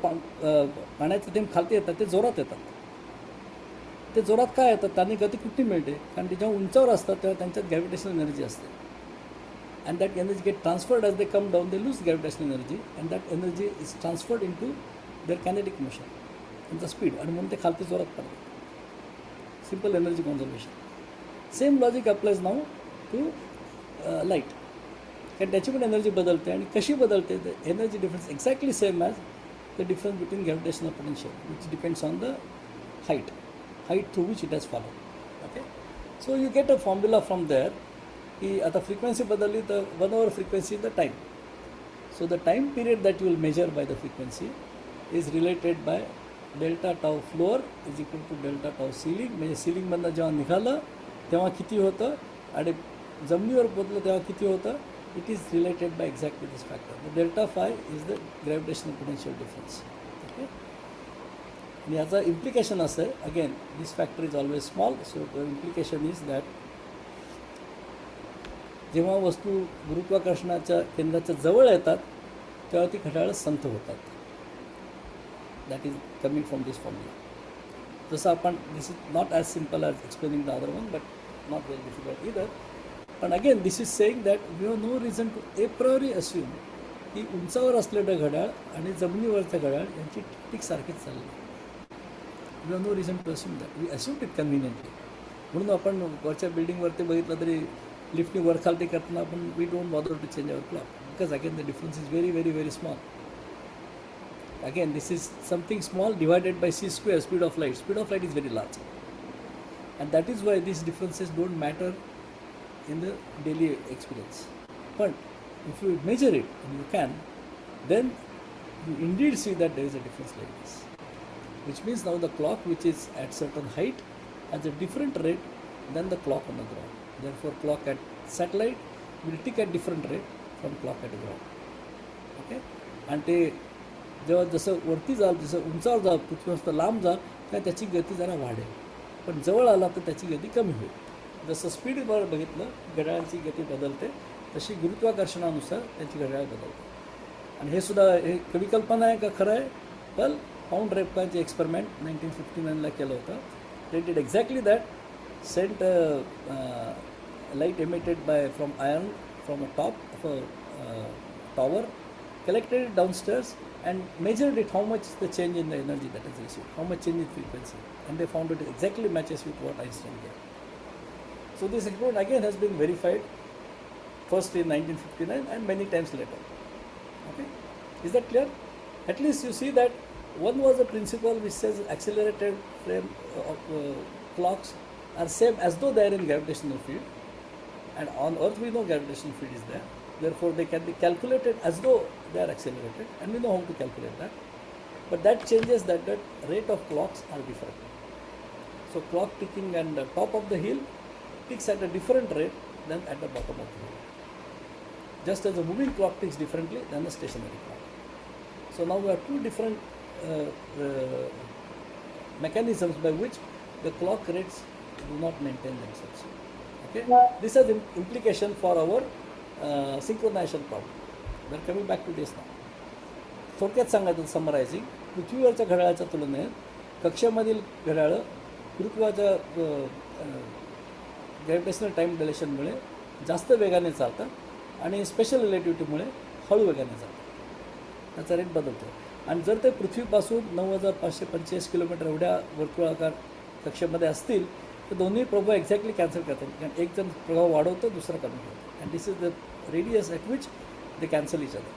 पाण्याचे थेंब खालती येतात ते जोरात येतात. ते जोरात काय येतात, त्यांनी गती कुठली मिळते, कारण ते जेव्हा उंचावर असतात तेव्हा त्यांच्यात ग्रॅव्हिटेशनल एनर्जी असते. and that energy get transferred as they come down, they lose gravitational energy and that energy is transferred into their kinetic motion and the speed, आणि म्हणून ते खालती जोरात पडतात. Simple energy conservation. Same logic applies now to light, कारण त्याची पण energy बदलते. आणि कशी बदलते, the energy difference exactly same as the difference between gravitational potential which depends on the height through which it has follow. Okay, so you get a formula from there की आता frequency बदलली तर 1/, frequency the time. So the time period that you will measure by the frequency is related by delta tau floor is equal to delta tau ceiling. म्हणजे सिलिंगमधनं जेव्हा निघालं तेव्हा किती होतं आणि जमिनीवर पोचलं तेव्हा किती होतं, it is related bye exactly this factor. The delta five is the gravitational potential difference. Okay, आणि याचा इम्प्लिकेशन असं आहे, again this factor is always small. So the implication is that जेव्हा वस्तू गुरुत्वाकर्षणाच्या केंद्राच्या जवळ येतात तेव्हा ती घड्याळं संथ होतात. That is coming from this formula. जसं आपण this is not as simple as explaining the other one, but not very difficult either. पण again this is saying that we have no reason to a priori assume की उंचावर असलेलं घड्याळ आणि जमिनीवरचं घड्याळ यांची टिक सारखीच चालली. We have no reason to assume that. We assume it conveniently. म्हणून आपण वरच्या बिल्डिंगवरती बघितलं तरी लिफ्टनी वर खालती करताना आपण we don't bother to change our clock because again the difference is very very very small. Again, this is something small divided by c square, speed of light. Speed of light is very large. And that is why these differences don't matter in the daily experience. But if you measure it, and you can, then you indeed see that there is a difference like this. Which means now the clock which is at certain height has a different rate than the clock on the ground. Therefore, clock at satellite will tick at different rate from clock at the ground. Okay? And they जेव्हा जसं वरती जाल, जसं उंचावर जाल, पृथ्वीपासून लांब जाल, तेव्हा त्याची गती जरा वाढेल. पण जवळ आला तर त्याची गती कमी होईल. जसं स्पीडवर बघितलं घड्याळांची गती बदलते, तशी गुरुत्वाकर्षणानुसार त्यांची घड्याळ बदलते. आणि हे सुद्धा हे कवी कल्पना आहे का खरं आहे? पण पाऊंड रेप्काचे एक्सपेरिमेंट 1959ला केलं होतं. They did exactly that. Sent light emitted by from iron from a top of a tower, collected it downstairs and measured it how much is the change in the energy that is received, how much change in frequency, and they found it exactly matches with what Einstein gave. So this experiment again has been verified first in 1959 and many times later. Okay, is that clear? At least you see that one was a principle which says accelerated frame of clocks are same as though they are in gravitational field, and on Earth we know gravitational field is there. Therefore, they can be calculated as though they are accelerated, and we know how to calculate that. But that changes that the rate of clocks are different. So, clock ticking at the top of the hill ticks at a different rate than at the bottom of the hill. Just as a moving clock ticks differently than a stationary clock. So, now we have two different mechanisms by which the clock rates do not maintain themselves. Okay? This has implication for our synchronisation problem. जर coming back to दिस नाव, थोडक्यात सांगायचं समरायझिंग, पृथ्वीवरच्या घड्याळाच्या तुलनेत कक्षेमधील घड्याळं गुरुत्वाच्या gravitational time डिलेशनमुळे जास्त वेगाने चालतात आणि special रिलेटिव्हिटीमुळे हळू वेगाने चालतात. त्याचा रेट बदलतो. आणि जर ते पृथ्वीपासून 9545 किलोमीटर एवढ्या वर्तुळाकार कक्षेमध्ये असतील तर दोन्ही प्रभाव एक्झॅक्टली कॅन्सल करतात. कारण एक जण प्रभाव वाढवतो, दुसरा कमी होतो. And this is the radius at which they cancel each other.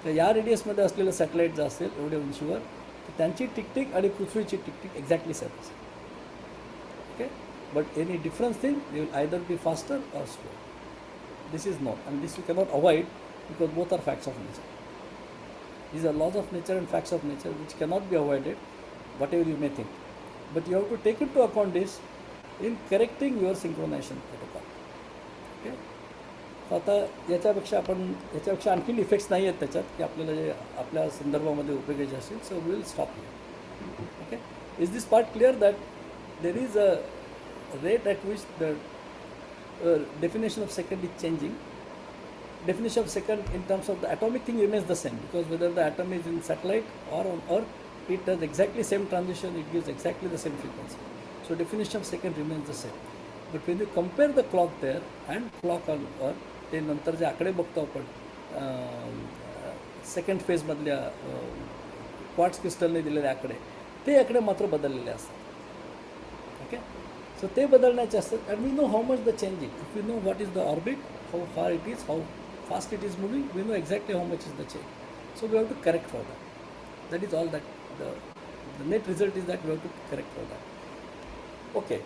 तर या रेडियसमध्ये असलेलं सॅटेलाईट जर असेल एवढ्या उंचीवर, तर त्यांची टिकटिक आणि पृथ्वीची टिकटिक एक्झॅक्टली सेम असेल. Okay, but any difference thing they will either be faster or slow. This is not, and this you cannot avoid because both are facts of nature. These are laws of nature and facts of nature which cannot be avoided, whatever you may think. But you have to take into account this in correcting your synchronization protocol. Okay? So आता याच्यापेक्षा आणखीन effects नाही आहेत त्याच्यात की आपल्याला जे आपल्या संदर्भामध्ये उपयोगाचे असतील. So we will stop here. Okay, is this part clear that there is a rate at which the definition of second is changing. Definition of second in terms of the atomic thing remains the same, because whether the atom is in satellite or on Earth, it does exactly same transition, it gives exactly the same frequency. So definition of second remains the same. But when you compare the clock there and clock on Earth, ते नंतर जे आकडे बघतो आपण second फेजमधल्या quartz क्रिस्टलने दिलेले आकडे, ते आकडे मात्र बदललेले असतात. ओके, सो ते बदलण्याचे असतात. And we know how much the changing. If you know what is the orbit, how far it is, how fast it is moving, we know exactly how much is the change. So we have to correct for that. That is all that the net result is that we have to correct for that. Okay,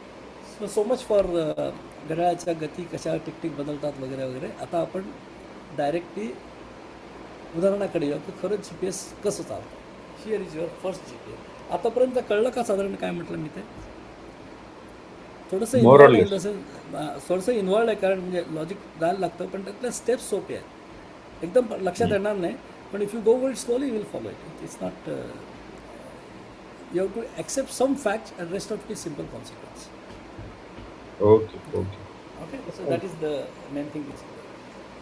so much for घड्याळाच्या गती कशा टिकटिक बदलतात वगैरे वगैरे. आता आपण directly उदाहरणाकडे येऊ की खरंच GPS कसं चालतं. Here is your first GPS. आतापर्यंत कळलं का साधारण काय म्हटलं मी ते? थोडंसं इन्व्हॉल्व आहे, जसं थोडंसं इन्व्हॉल्व आहे, कारण म्हणजे लॉजिक जायला लागतं, पण त्यातल्या स्टेप्स सोपे आहेत, एकदम लक्षात येणार नाही. पण if you go word slowly will follow it. It's not, you have to accept some facts and rest of it simple consequence. Okay okay okay, so that is the main thing.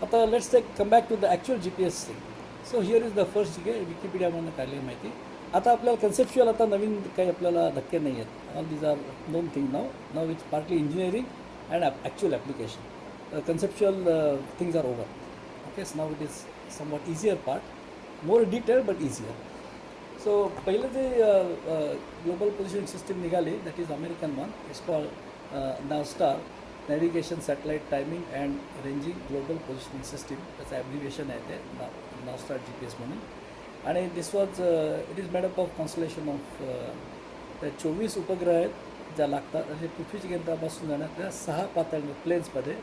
आता let's take come back to the actual GPS thing. So here is the first ठीक आहे विकिपीडियामधून काढलेली माहिती. आता आपल्याला conceptual आता नवीन काही आपल्याला धक्के नाही आहेत. All these are known thing now it's partly engineering and actual application. Conceptual things are over. Okay, so now it is somewhat easier part, more detail but easier. So पहिलं जे ग्लोबल पोझिशनिंग सिस्टीम निघाली that is American one. It's called Navstar, navigation satellite timing and ranging global positioning system. त्याचं abbreviation आहे ते Navstar GPS म्हणून. आणि this was it is made up of constellation of 24 उपग्रह आहेत ज्या लागतात. आणि पृथ्वीच्या केंद्रापासून जाण्यात 6 पातळी प्लेन्समध्ये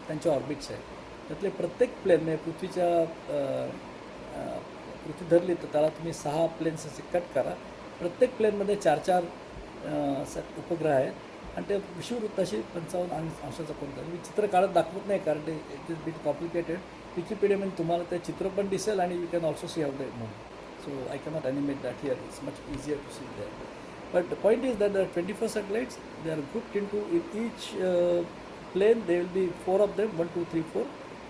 त्यांचे ऑर्बिट्स आहेत. त्यातले प्रत्येक प्लेन म्हणजे पृथ्वी धरली तर त्याला तुम्ही 6 प्लेन्स असे कट करा. प्रत्येक प्लेनमध्ये 4-4 उपग्रह आहेत आणि ते विषुववृत्ताशी 55 अंशाचा कोण करतो. मी चित्र काढत दाखवत नाही कारण ते इट इज बिट कॉम्प्लिकेटेड. विकिपीडियामध्ये तुम्हाला ते चित्र पण दिसेल आणि you can also see how they move. So I cannot animate that here. It's much easier to see there. But point is that 24 satellites they are grouped in to each plane they will be 4 of them 1, 2, 3, 4.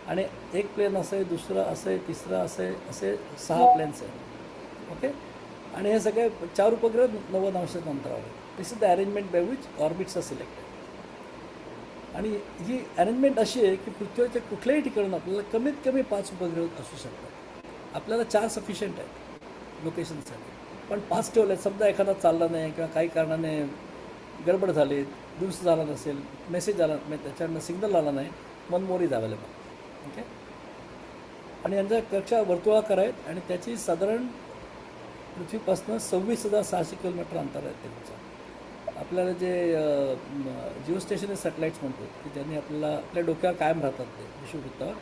आणि एक plain असं आहे, दुसरं असं आहे, तिसरं असं आहे, असे 6 प्लेन्स आहेत. ओके, आणि हे सगळे 4 उपग्रह 90 अंशाच्या अंतरावर आहेत. This is the arrangement by which orbits are selected. आणि ही अरेंजमेंट अशी आहे की पृथ्वीच्या कुठल्याही ठिकाणून आपल्याला कमीत कमी 5 उपग्रह असू शकतात. आपल्याला 4 सफिशियंट आहेत लोकेशनसाठी, पण 5 ठेवले. समजा एखादा चालला नाही किंवा काही कारणाने गडबड झाली, दुरुस्त झाला नसेल, मेसेज आला म्हणजे त्याच्याकडनं सिग्नल आला नाही, मनमोर इज अवेलेबल. ओके, आणि यांच्या कक्षा वर्तुळाकार आहेत आणि त्याची साधारण पृथ्वीपासून 26,600 किलोमीटर अंतर आहे त्यांचं. आपल्याला जे जिओ स्टेशनरी सॅटेलाईट्स म्हणतो की ज्यांनी आपल्या डोक्यावर कायम राहतात ते विषुववृत्तावर,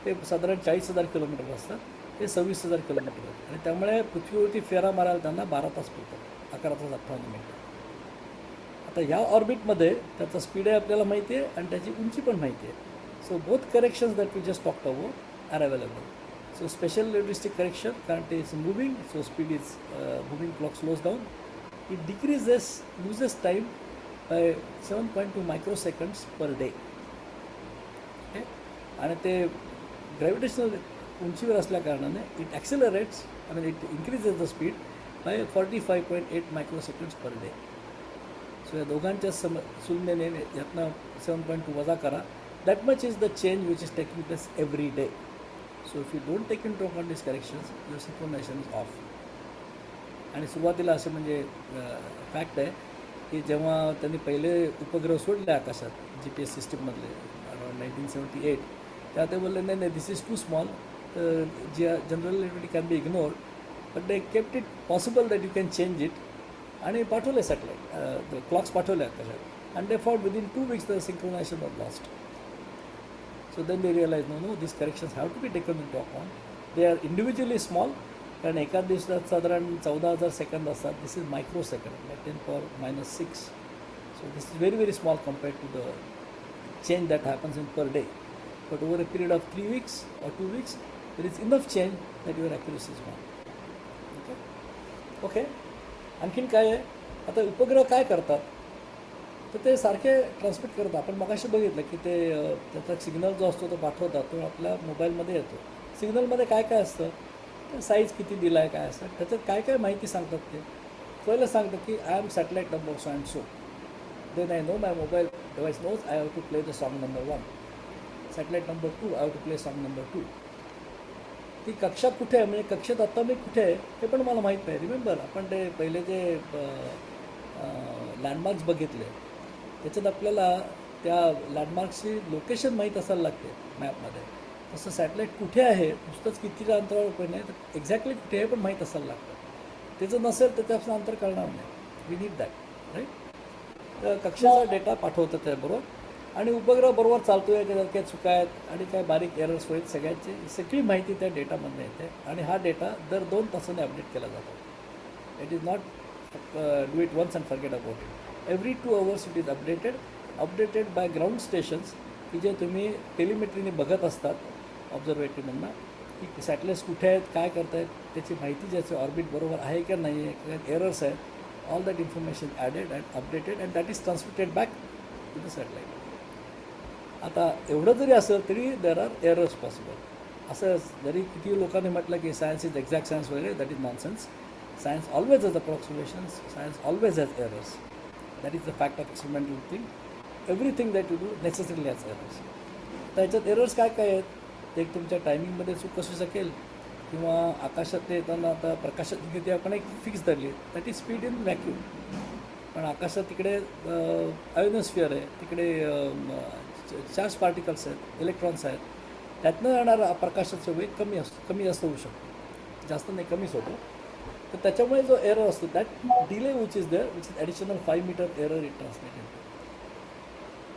ते साधारण 40,000 किलोमीटर असतात. ते 26,000 किलोमीटर आहेत आणि त्यामुळे पृथ्वीवरती फेरा मारायला त्यांना 12 तास पुरतात, 11 तास 58 मिनिटं. आता ह्या ऑर्बिटमध्ये त्याचा स्पीड आहे आपल्याला माहिती आहे आणि त्याची उंची पण माहिती आहे. So both corrections that we just talked about are available. So special relativistic correction, current is moving, so speed is moving, clock slows down. It loses time by 7.2 microseconds per day. Okay, आणि ते gravitational उंचीवर असल्या कारणाने it accelerates, I mean it increases the speed by 45.8 microseconds per day. So या दोघांच्या तुलनेने यातनं 7.2 वजा करा. That much is the change which is taking place every day. So if you don't take into account these corrections, your synchronization is off. आणि सुरुवातीला असं म्हणजे फॅक्ट आहे की जेव्हा त्यांनी पहिले उपग्रह सोडले आकाशात GPS सिस्टीममधले अराउंड 1978, तेव्हा ते बोलले नाही this is too small, general relativity can be ignored, but they kept it possible that you can change it. आणि पाठवले सॅटेलाईट क्लॉक्स पाठवले आकाशात and they for within 2 weeks the synchronisation was lost. So then they realized, no, these corrections have to be taken into account. They are individually small. कारण एका दिवसात साधारण 14,000 second असतात. This is microsecond, 10⁻⁶. So this is very small compared to the change that happens in per day. But over a period of 3 weeks or 2 weeks, there is enough change that your accuracy is gone. Okay, आणखीन काय आहे? आता उपग्रह काय करतात तर ते सारखे ट्रान्समिट करतात. आपण मगाशी बघितलं की ते त्याचा सिग्नल जो असतो तो पाठवतात, तो आपल्या मोबाईलमध्ये येतो. सिग्नलमध्ये काय काय असतं, साईज किती दिला आहे, काय असतं त्याच्यात काय काय माहिती सांगतात. ते पहिलं सांगतात की I am satellite number so and so. Then I know my mobile device knows I have to play the song number 1. Satellite number 2 I have to play song number 2. ती कक्षा कुठे आहे म्हणजे कक्षेत आता मी कुठे आहे हे पण मला माहीत नाही. रिमेंबर आपण ते पहिले जे लँडमार्क्स बघितले त्याच्यात आपल्याला त्या लँडमार्क्सची लोकेशन माहीत असायला लागते मॅपमध्ये. तसं सॅटेलाईट कुठे आहे नुसतंच किती अंतरावर पण नाही तर एक्झॅक्टली कुठे आहे पण माहीत असायला लागतं. त्याचं नसेल तर त्याचं अंतर कळणार नाही. We need that right. तर कक्षेचा डेटा पाठवतं त्याबरोबर आणि उपग्रह बरोबर चालतो आहे त्याच्यात काय चुका आहेत आणि काय बारीक एरर्स होईल सगळ्यांची सगळी माहिती त्या डेटामधून येते. आणि हा डेटा दर 2 तासाने अपडेट केला जातो. It is not do it once and forget about it. Every 2 hours it is updated by ground stations की जे तुम्ही टेलिमेट्रीने बघत असतात ऑब्झर्वेटरीमधनं की सॅटेलाइट्स कुठे आहेत, काय करत आहेत, त्याची माहिती ज्याचं ऑर्बिट बरोबर आहे का नाही आहे, काय एरर्स आहेत, all that information added and updated and that is transmitted back to the satellite. आता एवढं जरी असेल तरी देर आर एरर्स पॉसिबल. असं जरी किती लोकांनी म्हटलं की सायन्स इज एक्झॅक्ट सायन्स वगैरे, that is nonsense. Science always has approximations, science always has errors. That is the fact of experimental thing. Everything that you do necessarily has errors. त्याच्यात errors काय काय आहेत, ते एक तुमच्या टायमिंगमध्ये चूक असू शकेल, किंवा आकाशात येताना आता प्रकाशाची गती आपण एक फिक्स धरली, that is speed in vacuum. पण आकाशात तिकडे आयोनोस्फिअर आहे, तिकडे चार्ज पार्टिकल्स आहेत, इलेक्ट्रॉन्स आहेत, त्यातनं येणारा प्रकाशाचा वेग कमी जास्त होऊ शकतो, जास्त नाही कमीच होतो. तर त्याच्यामुळे जो एरर असतो that delay which is there, which is additional 5 meter error it translated.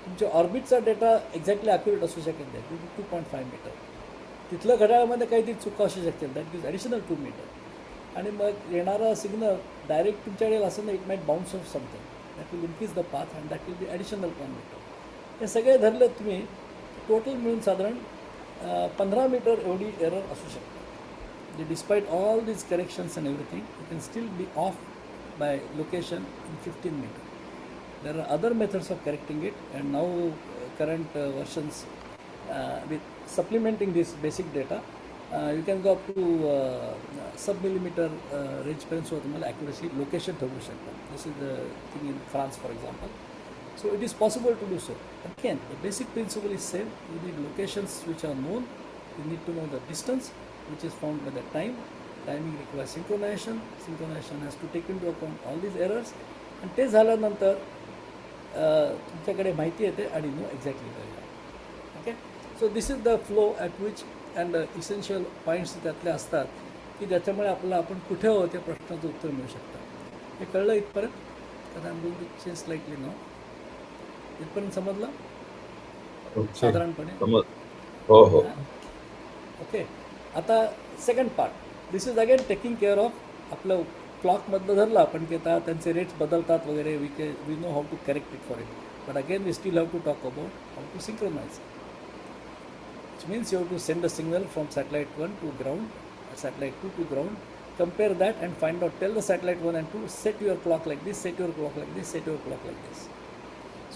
तुमच्या ऑर्बिटचा डेटा एक्झॅक्टली ॲक्युरेट असू शकेल, दॅट 2.5 मीटर. तिथलं घड्याळामध्ये काहीतरी चुका असू शकतील, दॅट इज ॲडिशनल 2 मीटर. आणि मग येणारा सिग्नल डायरेक्ट तुमच्याकडे असं नाही, it might bounce off something, that will increase the path and that will be additional 1 meter. हे सगळे धरले तुम्ही, टोटल मिळून साधारण 15 मीटर एवढी एरर असू शकते. जे despite all these corrections and everything, you can still be off by location in 15 meter. There are other methods of correcting it, and now current versions with supplementing this basic data, you can go up to sub-millimeter range पर्यंत तुम्हाला accuracy location ठरवू शकता. This is the thing in France, for example. So it is possible to do so. Again, the basic principle is same. You need locations which are known. You need to know the distance, which is found by the time. Timing requires synchronization. Synchronization has to take into account all these errors. आणि ते झाल्यानंतर तुमच्याकडे माहिती येते आणि no exactly करूया. Okay, so this is the flow at which and essential points त्यातले असतात की ज्याच्यामुळे आपण कुठे आहोत त्या प्रश्नाचं उत्तर मिळू शकतं. हे कळलं इथपर्यंत? कारण I am going to change slightly now. इथपर्यंत समजलं साधारणपणे? हो हो. ओके, आता second part. This is again taking care of आपलं क्लॉकमधलं धरलं आपण की आता त्यांचे रेट्स बदलतात वगैरे, we know how to correct it for it. But again we still have to talk about how to synchronize. Which means you have to send a signal from satellite 1 to ground, satellite 2 to ground, compare that and find out, tell the satellite 1 and 2, set your clock like this, set your clock like this, set your clock like this.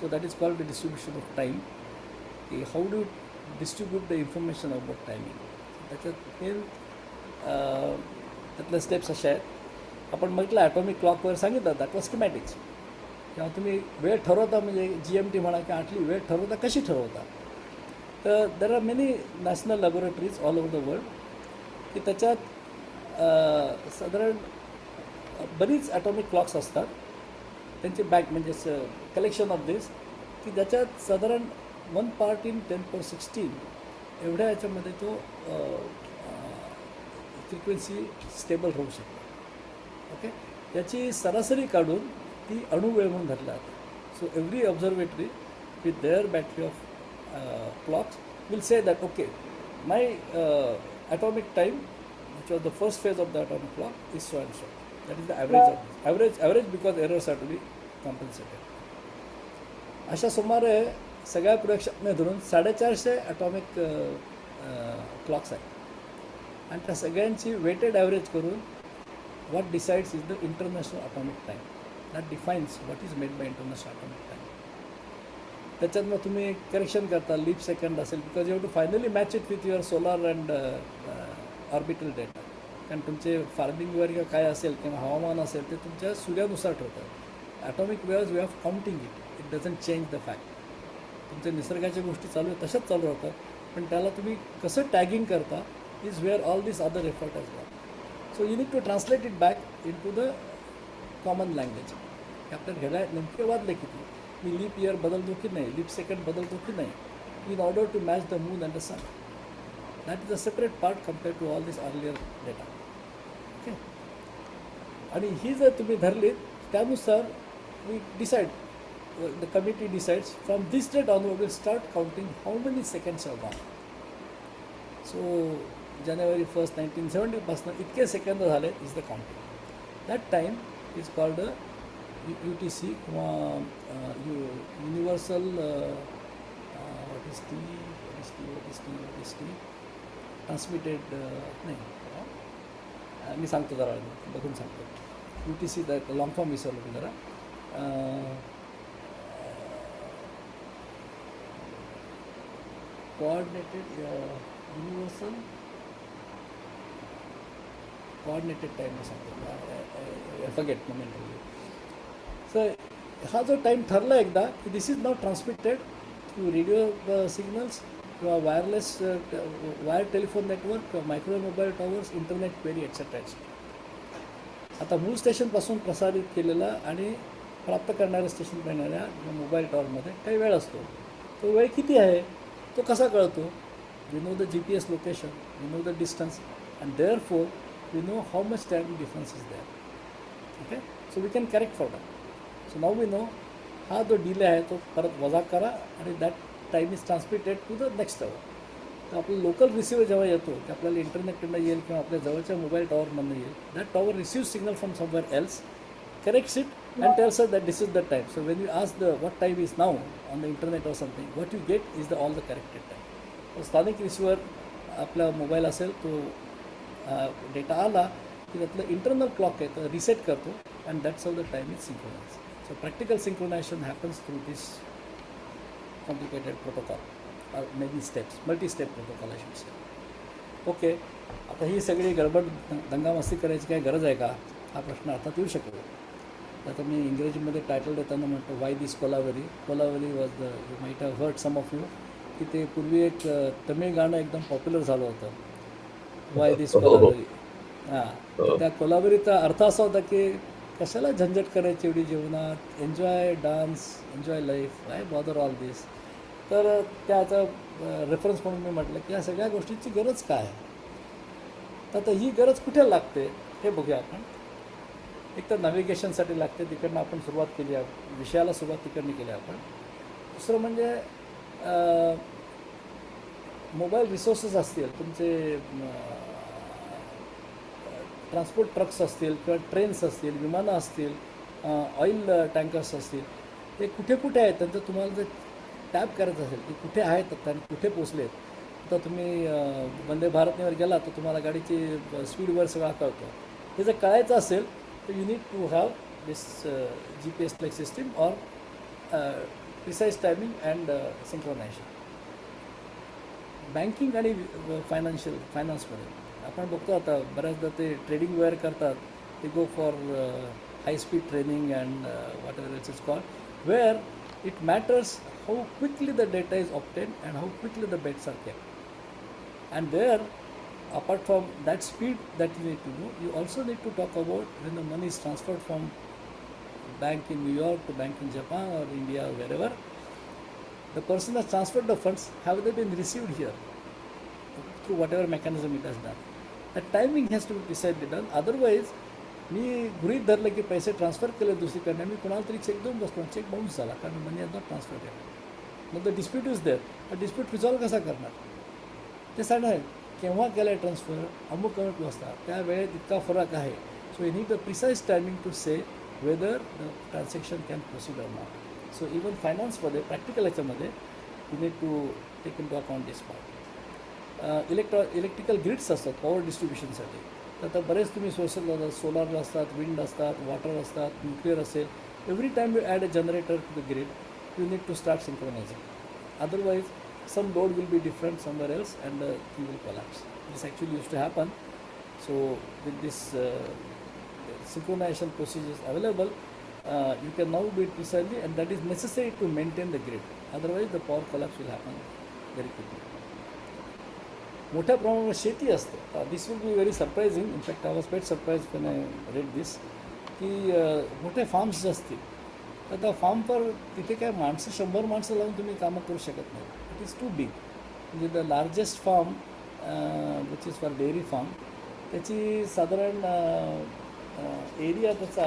So that is called the distribution of time. How do you distribute the information about timing? त्याच्यात main त्यातल्या steps अशा आहेत. आपण म्हटलं atomic clock hour सांगितलं, that was स्किमॅटिक्स. किंवा तुम्ही वेळ ठरवता, म्हणजे GMT म्हणा किंवा आठली वेळ ठरवता, कशी ठरवता? तर there are many national laboratories all over the world की त्याच्यात साधारण बरीच ॲटॉमिक क्लॉक्स असतात. त्यांचे बॅक म्हणजे कलेक्शन ऑफ दिस, की ज्याच्यात साधारण 1 part in 10^16 एवढ्या याच्यामध्ये तो फ्रिक्वेन्सी स्टेबल राहू शकतो. ओके, याची सरासरी काढून ती अणुवेळ म्हणून धरला जाते. So every observatory with their battery of clocks will say that okay my atomic time, which was the first phase of the atomic clock, is so and so. That is the average of this. Average because errors are to be compensated. अशा सुमारे सगळ्या प्रयोगशाळेने धरून 450 atomic clocks आहेत. आणि त्या सगळ्यांची weighted average करून what decides is the international atomic time. That defines what is made by international atomic time. त्याच्यात मग तुम्ही करेक्शन करता, लीप सेकंड असेल, because you have to finally match it with your solar and orbital data. कारण तुमचे farming वगैरे काय असेल किंवा हवामान असेल ते तुमच्या सूर्यानुसार ठरतं. Atomic waves way of counting it doesn't change the fact. तुमच्या निसर्गाच्या गोष्टी चालू आहेत तशाच चालू राहतात, पण त्याला तुम्ही कसं टॅगिंग करता is where all this other effort as well. So you need to translate it back into the common language. आपल्या घड्याळ नेमके वाजले किती, मी लीप इयर बदलतो की नाही, लीप सेकंड बदलतो की नाही, in order to match the moon and the sun. That is a separate part compare to all this earlier data. Okay, आणि ही जर तुम्ही धरली त्यानुसार we decide, the committee decides from this date onward will start counting how many seconds are gone. So January 1st, 1970 पासून इतके सेकंद झाले is the counting. That time is called UTC किंवा universal what is T transmitted नाही, मी सांगतो जरा बघून सांगतो. UTC द लॉंग फॉर्म विसरलो मी जरा. Coordinated universal coordinated time or something. I forget momentarily. So हा जो टाईम ठरला एकदा की this is now transmitted through radio signals किंवा वायरलेस वायर टेलिफोन नेटवर्क किंवा microwave mobile towers, internet query etcetera etcetera. आता मूळ स्टेशनपासून प्रसारित केलेला आणि प्राप्त करणाऱ्या स्टेशन येणाऱ्या मोबाईल टॉवरमध्ये काही वेळ असतो. तो वेळ किती आहे तो कसा कळतो? वी नो द GPS लोकेशन, we know the distance, and therefore we know how much time difference is there. Okay, so we can correct for that. So now we know हा जो डिले आहे तो परत वजा करा आणि that time is transmitted to the next tower. तर आपलं लोकल रिसिव्हर जेव्हा येतो की आपल्याला इंटरनेटकडनं येईल किंवा आपल्या जवळच्या मोबाईल टॉवरमधनं येईल, that tower receive signal from somewhere else, corrects it and tells us that this is the time. So when you ask the what time is now on the internet or something, what you get is the all the corrected time. So स्थानिक receiver आपला mobile असेल तो data आला की त्यातलं internal clock आहे तर reset करतो and that's how the time is synchronize. So practical synchronization happens through this complicated protocol or maybe steps, multi-step protocol I should say. Okay, आता ही सगळी गडबड दंगामस्ती करायची काय गरज आहे का हा प्रश्न अर्थात येऊ शकतो. आता मी इंग्रजीमध्ये टायटल देताना म्हणतो why this Kolaveri. Kolaveri was the, you might have heard some of you, की ते पूर्वी एक तमिळ गाणं एकदम पॉप्युलर झालं होतं, वाय दिस कोलावरी. हां, तर त्या कोलावरीचा अर्थ असा होता की कशाला झंझट करायची एवढी जीवनात, enjoy dance, enjoy life, why bother all this. तर त्याचा रेफरन्स म्हणून मी म्हटलं की या सगळ्या गोष्टींची गरज काय आहे. तर आता ही गरज कुठे लागते हे बघूया आपण. एक तर नॅव्हिगेशनसाठी लागते, तिकडनं आपण सुरुवात केली आहे, विषयाला सुरुवात तिकडनं केली आपण. दुसरं म्हणजे मोबाईल रिसोर्सेस असतील तुमचे, ट्रान्सपोर्ट ट्रक्स असतील किंवा ट्रेन्स असतील, विमानं असतील, ऑइल टँकर्स असतील, ते कुठे कुठे आहेत त्यांचं तुम्हाला जर टॅप करायचं असेल की कुठे आहेत आणि कुठे पोचलेत. तर तुम्ही वंदे भारतनेवर गेला तर तुम्हाला गाडीची स्पीडवर सगळा कळतो. हे जर कळायचं असेल तर you need to have this GPS like system or precise timing and synchronization. Banking आणि फायनान्समध्ये आपण बघतो आता बऱ्याचदा ते ट्रेडिंग वेअर करतात, ते go for high speed training and whatever it's called, where it matters how quickly the data is obtain and how quickly the bets are kept. And there, apart from that speed that you need to do, you also need to talk about when the money is transferred from bank in New York to bank in Japan or India or wherever, the person has transferred the funds, have they been received here through whatever mechanism it has done. That timing has to be precisely done. Otherwise, मी गृहीत धरलं की पैसे transfer केले दुसरीकडनं, मी कोणाला तरी check देऊन बसलो, check bounce झाला कारण मनी हॅज नॉट ट्रान्सफर केला. मग the dispute is there. Dispute resolve कसा करणार ते सांगणार केव्हा केलं आहे ट्रान्सफर, अमुक अमुक वाजता, त्या वेळेत इतका फरक आहे. So you need the precise timing to say whether the transaction can proceed or not. So even फायनान्समध्ये प्रॅक्टिकल याच्यामध्ये you need to take into account this part. Electrical grids असतात पॉवर डिस्ट्रीब्युशनसाठी. तर आता बरेच तुम्ही सोलार असतात, wind असतात, वॉटर असतात, न्यूक्लिअर असेल. Every time you add a generator to the grid you need to start synchronising. Otherwise some load will be different somewhere else and you will collapse. This actually used to happen. So with this synchronization procedures available, you can now do it precisely, and that is necessary to maintain the grid. Otherwise the power collapse will happen very quickly. मोठ्या प्रमाणावर शेती असते. This will be very surprising. In fact I was quite surprise when I read this की मोठे farms असतील तर त्या फार्मवर तिथे काय माणसं 100 माणसं लावून तुम्ही कामं करू शकत नाही. It is too big. म्हणजे the largest farm which is for dairy farm, त्याची साधारण एरिया त्याचा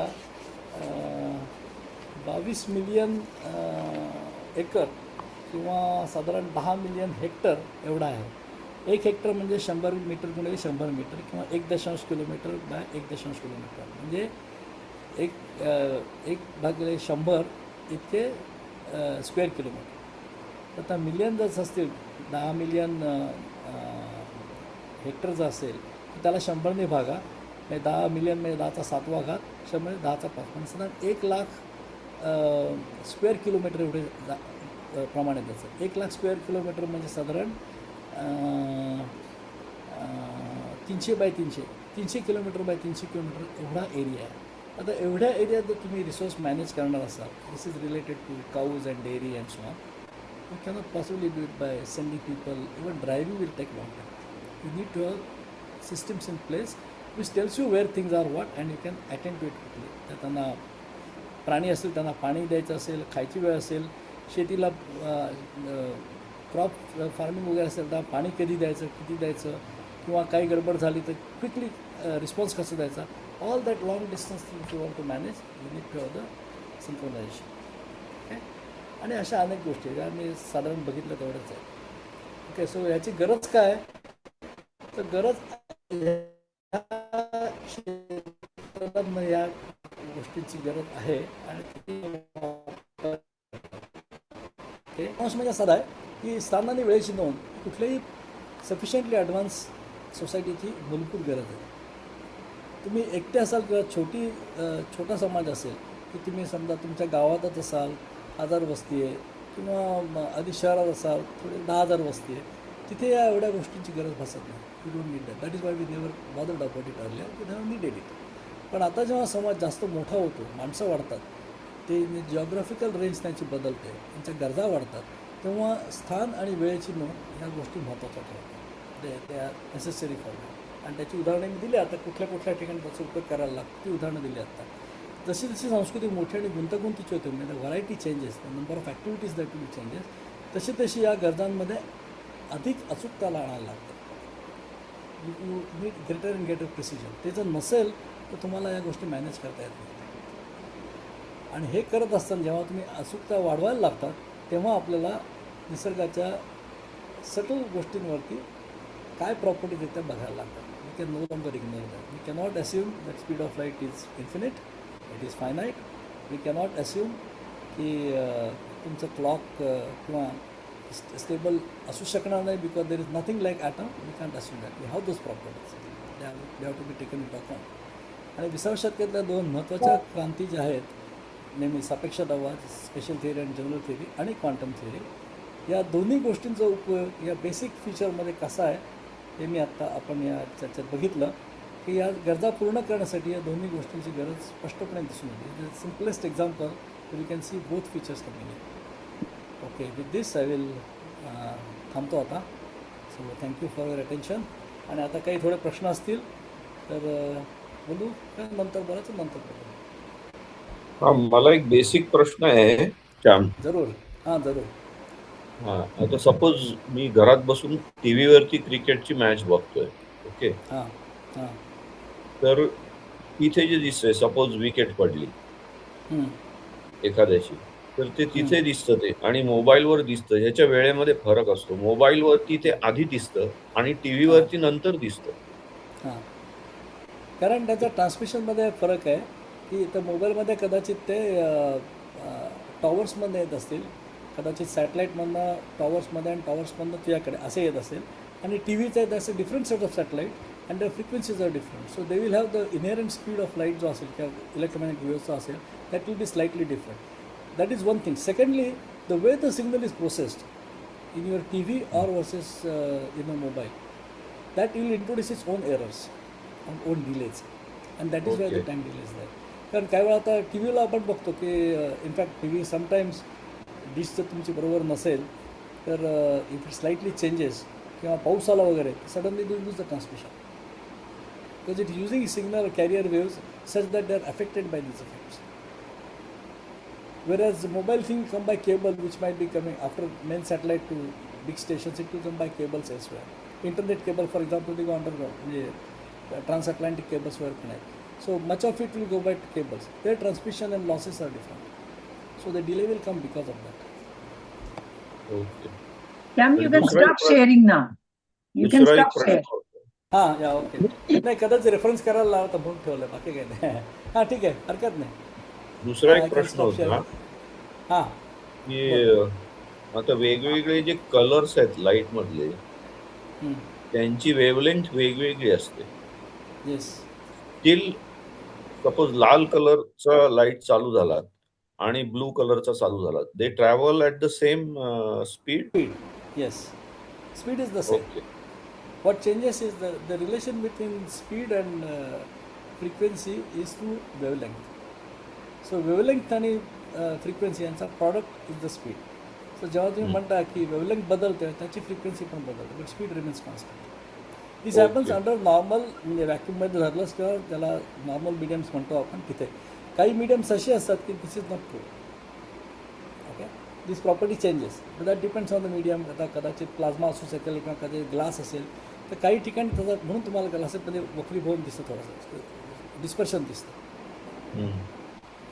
22 मिलियन एकर किंवा साधारण 10 मिलियन हेक्टर एवढा आहे. 1 हेक्टर म्हणजे 100 मीटर गुणिले 100 मीटर किंवा 1.0 किलोमीटर बाय 1.0 किलोमीटर म्हणजे 1/100 इतके स्क्वेअर किलोमीटर. तर आता मिलियन जर असतील, 10 मिलियन हेक्टर जर असेल तर त्याला 100ने भागा, म्हणजे 10 मिलियन म्हणजे 10चा 7वा घात, 100 म्हणजे 10चा 5, म्हणजे साधारण 1 लाख स्क्वेअर किलोमीटर एवढे प्रमाणे त्याचं. 1 लाख स्क्वेअर किलोमीटर म्हणजे साधारण 300 बाय 300 300 किलोमीटर बाय 300 किलोमीटर एवढा एरिया आहे. आता एवढ्या एरियात जर तुम्ही रिसोर्स मॅनेज करणार असाल, this is related to cows and dairy and so on, you cannot possibly do it by sending people. Even driving will take long time. You need to have systems in place which tells you where things are what and you can attend to it quickly. तर त्यांना प्राणी असतील, त्यांना पाणी द्यायचं असेल, खायची वेळ असेल, शेतीला क्रॉप फार्मिंग वगैरे असेल तर पाणी कधी द्यायचं, किती द्यायचं, किंवा काही गडबड झाली तर क्विकली रिस्पॉन्स कसं द्यायचा, all that long distance things you want to manage, you need to have the synchronization. Okay. आणि अशा अनेक गोष्टी ज्या मी साधारण बघितलं तेवढंच आहे. ओके. सो याची गरज काय आहे? तर गरज या गोष्टींची गरज आहे. आणि म्हणजे साधा आहे की स्थान आणि वेळेची नोंद कुठल्याही सफिशियंटली ॲडव्हान्स सोसायटीची मूलभूत गरज आहे. तुम्ही एकटे असाल किंवा छोटा समाज असेल की तुम्ही समजा तुमच्या गावातच असाल, 1000 वस्ती आहे, किंवा आधी शहरात असाल थोडे 10,000 वस्ती आहे, तिथे या एवढ्या गोष्टींची गरज भासत नाही. You don't need that. That is why we never bothered about it earlier. We never needed it. पण आता जेव्हा समाज जास्त मोठा होतो, माणसं वाढतात, ते जिओग्राफिकल रेंज त्यांची बदलते, त्यांच्या गरजा वाढतात, तेव्हा स्थान आणि वेळेची नोंद ह्या गोष्टी महत्त्वाच्या ठरतात. ते आर नेसेसरी फॉर दॅट. आणि त्याची उदाहरणे मी दिली. आता कुठल्या कुठल्या ठिकाणी त्याचा उपयोग करायला लागतो ती उदाहरणं दिली आता. जशी जशी संस्कृती मोठी आणि गुंतागुंतीची होते, म्हणजे variety changes, the number of activities that will changes, तशी तशी या गरजांमध्ये अधिक अचूकताला आणायला लागतं. You need greater and greater precision. ते जर नसेल तर तुम्हाला या गोष्टी मॅनेज करता येत नाही. आणि हे करत असताना जेव्हा तुम्ही अचूकता वाढवायला लागतात तेव्हा आपल्याला निसर्गाच्या सटल गोष्टींवरती काय प्रॉपर्टीज आहेत त्या बघायला लागतात. We can no longer ignore that. We cannot assume that speed of light is infinite, it is finite. We cannot assume की तुमचं क्लॉक किंवा स्टेबल असू शकणार नाही, because there is nothing like atom. We can't assume that. We have those properties, they have to be taken in account. आणि 20व्या शतकातल्या 2 महत्त्वाच्या क्रांती ज्या आहेत, नेहमी सापेक्षतावाद, special theory and general theory, आणि क्वांटम थिअरी, या दोन्ही गोष्टींचा उपयोग या बेसिक फीचरमध्ये कसा आहे हे मी आपण या चर्चेत बघितलं की या गरजा पूर्ण करण्यासाठी या दोन्ही गोष्टींची गरज स्पष्टपणे दिसून येते. Simplest example we can see both features coming in. Okay. With this I will थांबतो आता. So thank you for your attention. आणि आता काही थोडे प्रश्न असतील तर बोलू का नंतर बोलायचं? नंतर बोलू. हा, मला एक बेसिक प्रश्न आहे श्याम. जरूर. हां, जरूर. हा, आता सपोज मी घरात बसून टीव्हीवरती क्रिकेटची मॅच बघतोय. ओके. हां हां. तर तिथे जे दिसतंय, सपोज विकेट पडली एखाद्याची, तर ते तिथे दिसतं ते, आणि मोबाईलवर दिसतं. ह्याच्या वेळेमध्ये फरक असतो. मोबाईलवरती ते आधी दिसतं आणि टीव्हीवरती नंतर दिसतं. हां. कारण त्याच्या ट्रान्समिशनमध्ये फरक आहे की तर मोबाईलमध्ये कदाचित ते टॉवर्समध्ये येत असतील, कदाचित सॅटेलाईटमधनं टॉवर्समध्ये आणि टॉवर्समधनं तुझ्याकडे असे येत असेल. आणि टी व्हीचं आहे त्याचं different set of satellite and the frequencies are different. So they will have the inherent speed of light जो असेल किंवा इलेक्ट्रोमॅग्नेटिक वेव्हचा असेल, that will be slightly different. That is one thing. Secondly, the way the signal is processed in your TV or versus in a mobile, that will introduce its own errors and own delays, and that is why the time delay is there. कारण काही वेळा आता T व्हीला आपण बघतो की in fact T V sometimes dish जर तुमची बरोबर नसेल तर इफ इट स्लाइटली चेंजेस किंवा पाऊस आला वगैरे, suddenly you lose the transmission because it using signal carrier waves such that they are affected by these effects. Whereas mobile thing come by cable, which might be coming after main satellite to big stations, it will come by cables elsewhere. Internet cable, for example, they go underground. Transatlantic cables were connected. So much of it will go by cables. Their transmission and losses are different. So the delay will come because of that. Okay. Cam, you can दुसरा एक stop sharing now. You can दुसरा एक stop प्रश्न sharing. होता. हां, या okay. नाही, कदाचित रेफरन्स करायला लावा तर म्हणून ठेवलं, बाकी काही नाही. हां, ठीक आहे, हरकत नाही. दुसरा I एक can प्रश्न stop होता sharing. हां. की आता वेगवेगळे जे कलर्स आहेत लाईट मधले, त्यांची वेव्हलेंथ वेगवेगळी असते. येस. स्टील सपोज लाल कलरचा लाईट चालू झाला आणि ब्लू कलरचा चालू झाला, they travel at the same speed. Speed. Yes. Speed is the same. Okay. what changes is the relation between speed and frequency is through wavelength. So wavelength आणि frequency यांचा product is the speed. So जेव्हा तुम्ही म्हणता की wavelength बदलते त्याची frequency पण बदलते, but speed remains constant. This happens under normal म्हणजे व्हॅक्यूममध्ये धरलंच किंवा त्याला नॉर्मल मीडियम्स म्हणतो आपण तिथे. काही मीडियम्स असे असतात की this is not true. Okay, this property changes, but that depends on the medium. आता कदाचित प्लाझ्मा असू शकेल किंवा कदाचित ग्लास असेल, तर काही ठिकाणी त्याचा म्हणून तुम्हाला ग्लासेसमध्ये वक्रीभवन दिसतं, थोडंसं डिस्पर्शन दिसतं.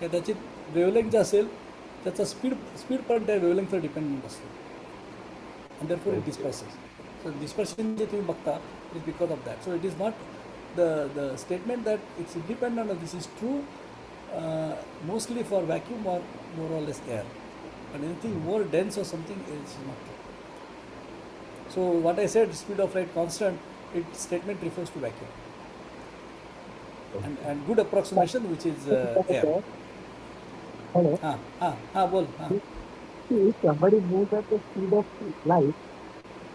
कदाचित वेवलेंथ जे असेल त्याचा स्पीड पण त्या वेवलेंथवर डिपेंडंट असतो, and therefore it डिस्पर्सेस. So dispersion जे तुम्ही बघता is because of that. So it is not the statement that it's independent of this is true mostly for vacuum or more or less air, but anything more dense or something is not true. So what I said, speed of light constant, it statement refers to vacuum, and good approximation which is air. Hello. बोल. See, if somebody moves at the speed of light,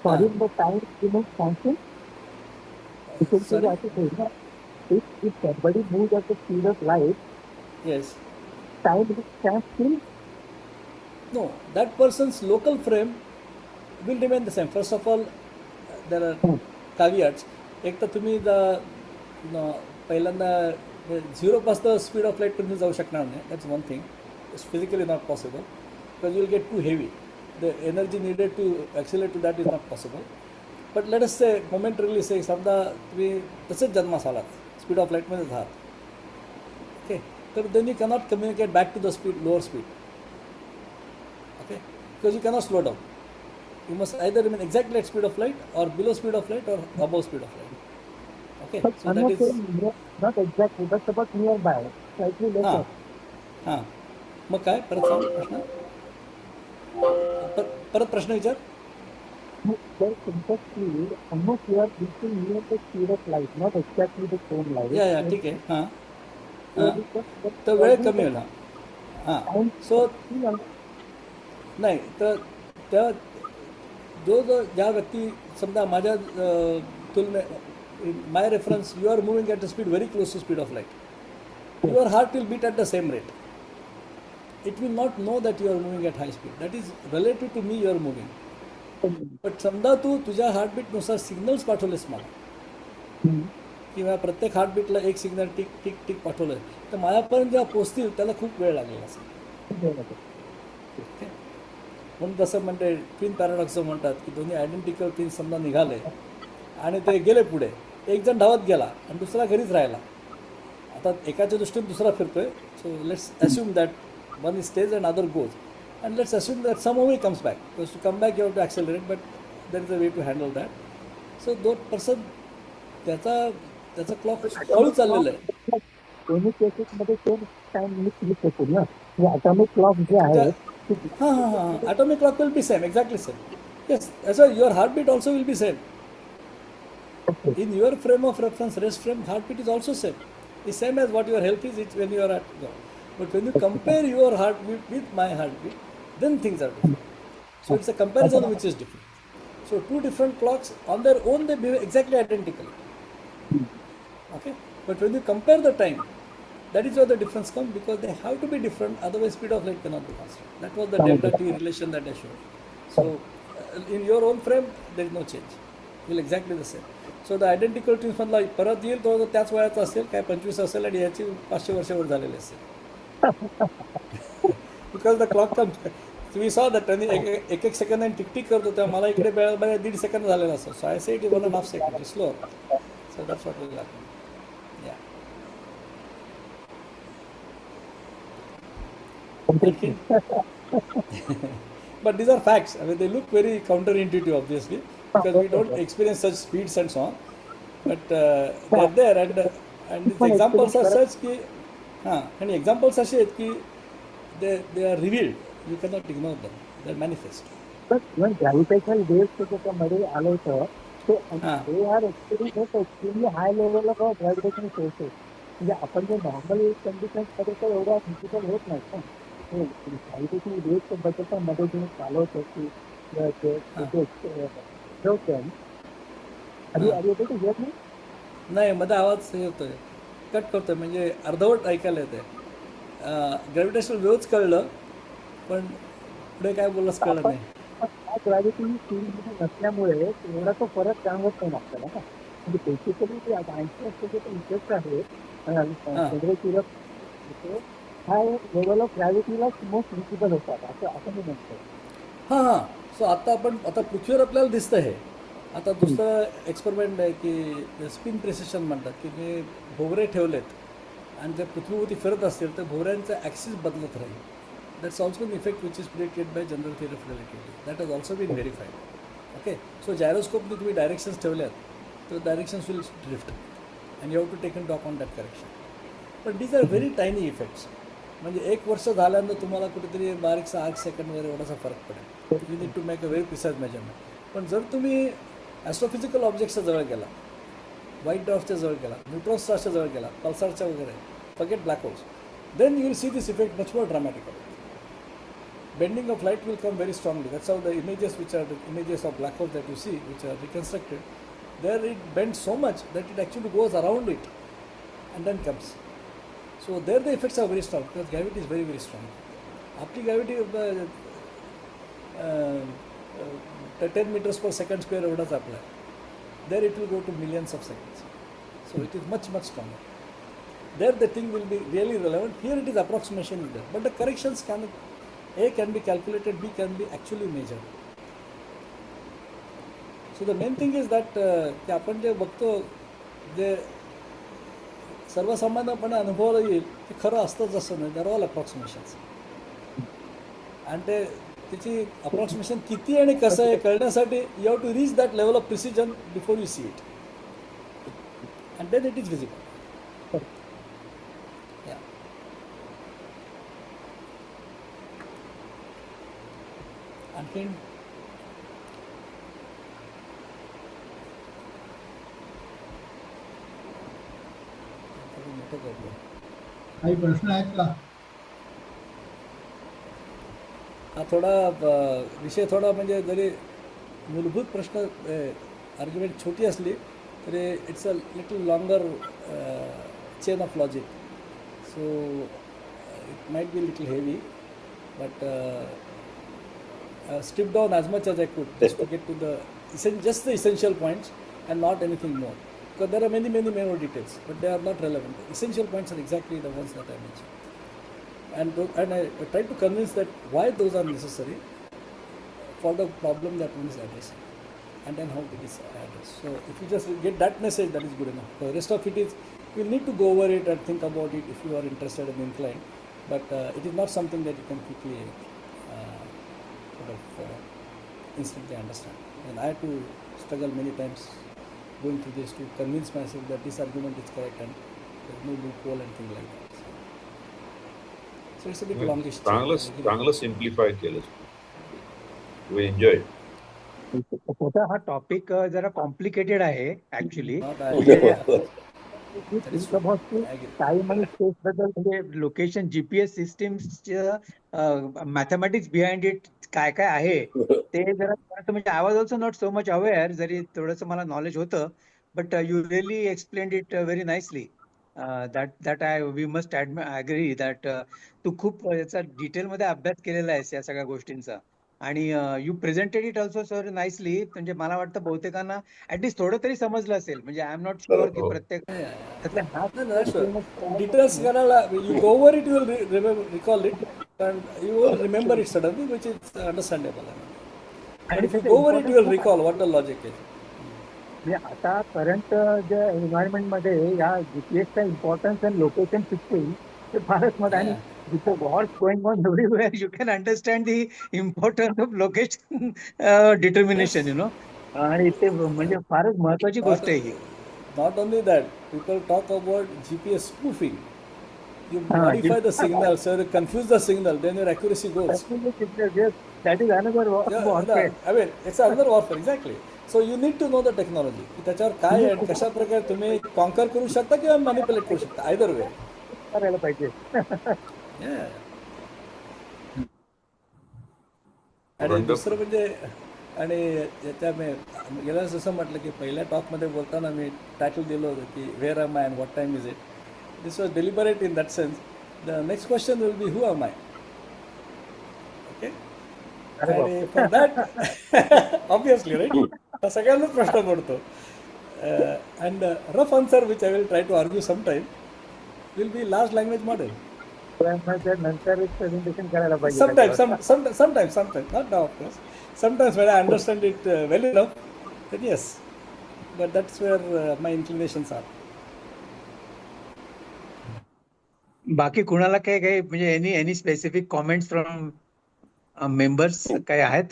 for him the time remains constant. Sorry? If somebody moves at the speed of light, Yes. time stands still. No, that person's local frame will remain the same. First of all, there are caveats. एक तर तुम्ही पहिल्यांदा 0 speed of light तुम्ही जाऊ शकणार नाही. That's one thing. It's physically not possible because you will get too heavy. The energy needed to accelerate to that is not possible. But let us say momentarily say समजा तुम्ही तसेच जन्मास आलात, speed of लाईटमध्येच आहात. Okay, तर then you cannot communicate back to the speed, lower speed. Okay, because you cannot slow down. You must either remain exactly at speed of light or below speed of light or above speed of light. Okay, But so I'm that not is saying not exactly, but about nearby, slightly lesser. हां. मग काय परत सांग प्रश्न. परत प्रश्न विचार. There's simple speed, almost you are reaching near the speed of light, not exactly the same light. या ठीक आहे. हां, But तर वेळ कमी होईल. हां, सो still नाही तर त्या ज्या व्यक्ती समजा माझ्या तुलने my reference you are moving at the speed very close to speed of light, your heart will beat at the same rate. It will not know that you are moving at high speed. That is relative to me you are moving. But समजा तू तुझ्या हार्टबीटनुसार signals पाठवलेस मला, किंवा प्रत्येक हार्टबीटला एक signal tick tick tick पाठवलं, तर माझ्यापर्यंत जेव्हा पोचतील त्याला खूप वेळ लागलेला असेल. म्हणून तसं म्हणते ट्विन पॅराडॉक्स म्हणतात की दोन्ही आयडेंटिकल ट्विन्स समजा निघाले आणि ते गेले पुढे, एक जण धावत गेला आणि दुसरा घरीच राहिला. आता एकाच्या दृष्टीने दुसरा फिरतोय. So let's assume that one stays and other goes, and let's assume that somehow he comes back, because to come back you have to accelerate, but there is a way to handle that. So that person त्याचा clock हळू चाललेला आहे. दोन्ही केसेसमध्ये same time limit असेल ना. Atomic clock जे आहे हां, atomic clock will be same, exactly same. Yes, as your heartbeat also will be same. In your frame of reference, rest frame, heartbeat is also same. The same as what your health is, it's when you are at go. But when you compare your heartbeat with my heartbeat, then things are different. So it's a comparison which is different. So two different clocks on their own, they behave exactly identically. Okay, but when you compare the time, that is where the difference comes, because they have to be different, otherwise speed of light cannot be constant. That was the delta T relation that I showed. So in your own frame, there is no change. It will exactly the same. So the identical twins मधला परत येईल तो त्याच वयाचा असेल, काय 25 असेल आणि याची 500 वर्षावर झालेली असेल. Because the clock come we saw that त्यांनी एक सेकंद टिक टिक करतो तेव्हा मला इकडे 1.5 सेकंद झालेला असतो. So I say it is 1.5 second slow. So that's what will happen. या but these are facts. I mean, they look very counterintuitive, obviously, because we don't experience such speeds and so on. But they are there, and these examples are such की आणि examples असे आहेत की they are revealed. You cannot ignore them. They are manifest. But when gravitational waves त्याच्यामध्ये आलं होतं, they are extremely high level of gravitational forces. म्हणजे आपण जे नॉर्मल कंडिशन्समध्ये तर एवढ्या फिजिकल होत नाही ना. gravitational waves बद्दल मध्ये जे चालवतं की ठेवतं are you able to hear me? नाही मध्ये आवाज हे होतोय, कट करतोय, म्हणजे अर्धवट ऐकायला येते. ग्रॅव्हिटेशनल वेव्हच कळलं, पण पुढे काय बोललास कळलं नाही. ग्रॅव्हिटी फील्डमध्ये नसल्यामुळे एवढा तो फरक जाणवत नाही आपल्याला ना. म्हणजे बेसिकली ते 80% जे इफेक्ट आहे टेम्परेचर हा लेवल ऑफ ग्रॅव्हिटीला मोस्ट विजिबल होतात असं मी म्हणतो. हां. सो आता पृथ्वीवर आपल्याला दिसतं हे. आता दुसरं एक्सपेरिमेंट आहे की स्पिन प्रिसिशन म्हणतात, की जे भोवरे ठेवलेत आणि ते पृथ्वीभोवती फिरत असतील तर भोवऱ्यांचा ॲक्सिस बदलत राहील. That's also an effect which is predicted by general theory of relativity. That has also been verified. Okay, so जायरोस्कोपने तुम्ही डायरेक्शन्स ठेवल्यात तर directions will drift and you have to take in talk on that correction. पण these are very tiny effects. म्हणजे 1 वर्ष झाल्यानंतर तुम्हाला कुठेतरी बारीकसा 8 सेकंड वगैरे एवढासा फरक पडेल. You need to make a very precise measurement. पण जर तुम्ही ॲस्ट्रोफिजिकल ऑब्जेक्ट्सच्या जवळ गेला, व्हाईट डॉट्सच्या जवळ गेला, न्यूट्रॉन स्टार्सच्या जवळ गेला, पल्सारच्या वगैरे, forget black holes, then you will see this effect much more dramatically. Bending of light will come very strongly. That's how the images which are the images of black holes that you see, which are reconstructed, there it bends so much that it actually goes around it and then comes. So there the effects are very strong because gravity is very, very strong. आपली gravity 10 meters per second square एवढाच आपला आहे. There it will go to millions of seconds. So it is much, much stronger. There the thing will be really relevant. Here it is approximation is there. But the corrections A can be calculated, B can be actually measured. So the main thing is that की आपण जे बघतो, जे सर्वसामान्यपणे अनुभवाला येईल ते खरं असतंच असं नाही. They're all approximations. आणि त्याची अप्रॉक्सिमेशन किती आणि कसं आहे कळण्यासाठी you have to reach that level of precision before you see it and then it is visible. आणखीन मोठं प्रॉब्लेम. काही प्रश्न आहेत का? हा थोडा विषय थोडा म्हणजे जरी मूलभूत प्रश्न आर्ग्युमेंट छोटी असली तरी it's a little longer chain of logic. So it might be little heavy but strip down as much as I could just to get to just the essential points and not anything more, because there are many more details but they are not relevant. Essential points are exactly the ones that I mentioned, and I try to convince that why those are necessary for the problem that one is addressing and then how it is addressed. So if you just get that message, that is good enough. The rest of it is you will need to go over it and think about it if you are interested and inclined, but it is not something that you can quickly instantly understand. And I had to struggle many times going through this to convince myself that this argument is correct and there is no loophole and things like that. So it's a bit longish. चांगलं simplify केलं. We enjoy. स्वतः हा topic जरा complicated आहे actually. Time आणि space बद्दल म्हणजे location GPS सिस्टीम्सच्या मॅथमॅटिक्स बिहाइंड इट काय काय आहे ते जरा म्हणजे I was also not so much aware. जरी थोडंसं मला नॉलेज होतं but you really explained it very nicely. That we must agree that तू खूप याचा डिटेलमध्ये अभ्यास केलेला आहेस या सगळ्या गोष्टींचा आणि you presented it also sir nicely. म्हणजे मला वाटतं बहुतेकांना ऍटलीस्ट थोडं तरी समजलं असेल. म्हणजे आय एम नॉट शुअर की प्रत्येक डिटेल्स करायला you go over it, you will recall it and you will remember it suddenly, which is understandable. And if you go over it, you will recall what the logic is. म्हणजे आता current ज्या environment मध्ये या जीपीएसचा importance and location fixing ते फारच मत आणि जिथे Wars going on everywhere you can understand the importance of location determination you know. आणि ते म्हणजे फारच महत्वाची गोष्ट आहे ही. Not only that, people talk about GPS spoofing. You modify the signal, so you confuse the signal, then your accuracy goes. That is another warfare. I mean, it's another warfare, exactly. So you need to know the technology. की त्याच्यावर काय आहे कशा प्रकारे तुम्ही conquer करू शकता किंवा मॅनिप्युलेट करू शकता. आयदर वे करायला पाहिजे. आणि दुसरं म्हणजे आणि याच्या मी गेल्या वेळेस जसं म्हटलं की पहिल्या टॉकमध्ये बोलताना मी टायटल दिलं होतं की where am I and what time is it. This was deliberate in that sense. The next question will be who am I. Okay. And for that obviously right सगळ्यांनाच प्रश्न पडतो. And rough answer which I will try to argue sometime will be large language model. नंतर presentation करायला पाहिजे. Sometimes, not now, of course. Sometimes when I understand it well enough, then yes. But that's where my inclinations are. बाकी कुणाला काही म्हणजे any specific comments from members काही आहेत?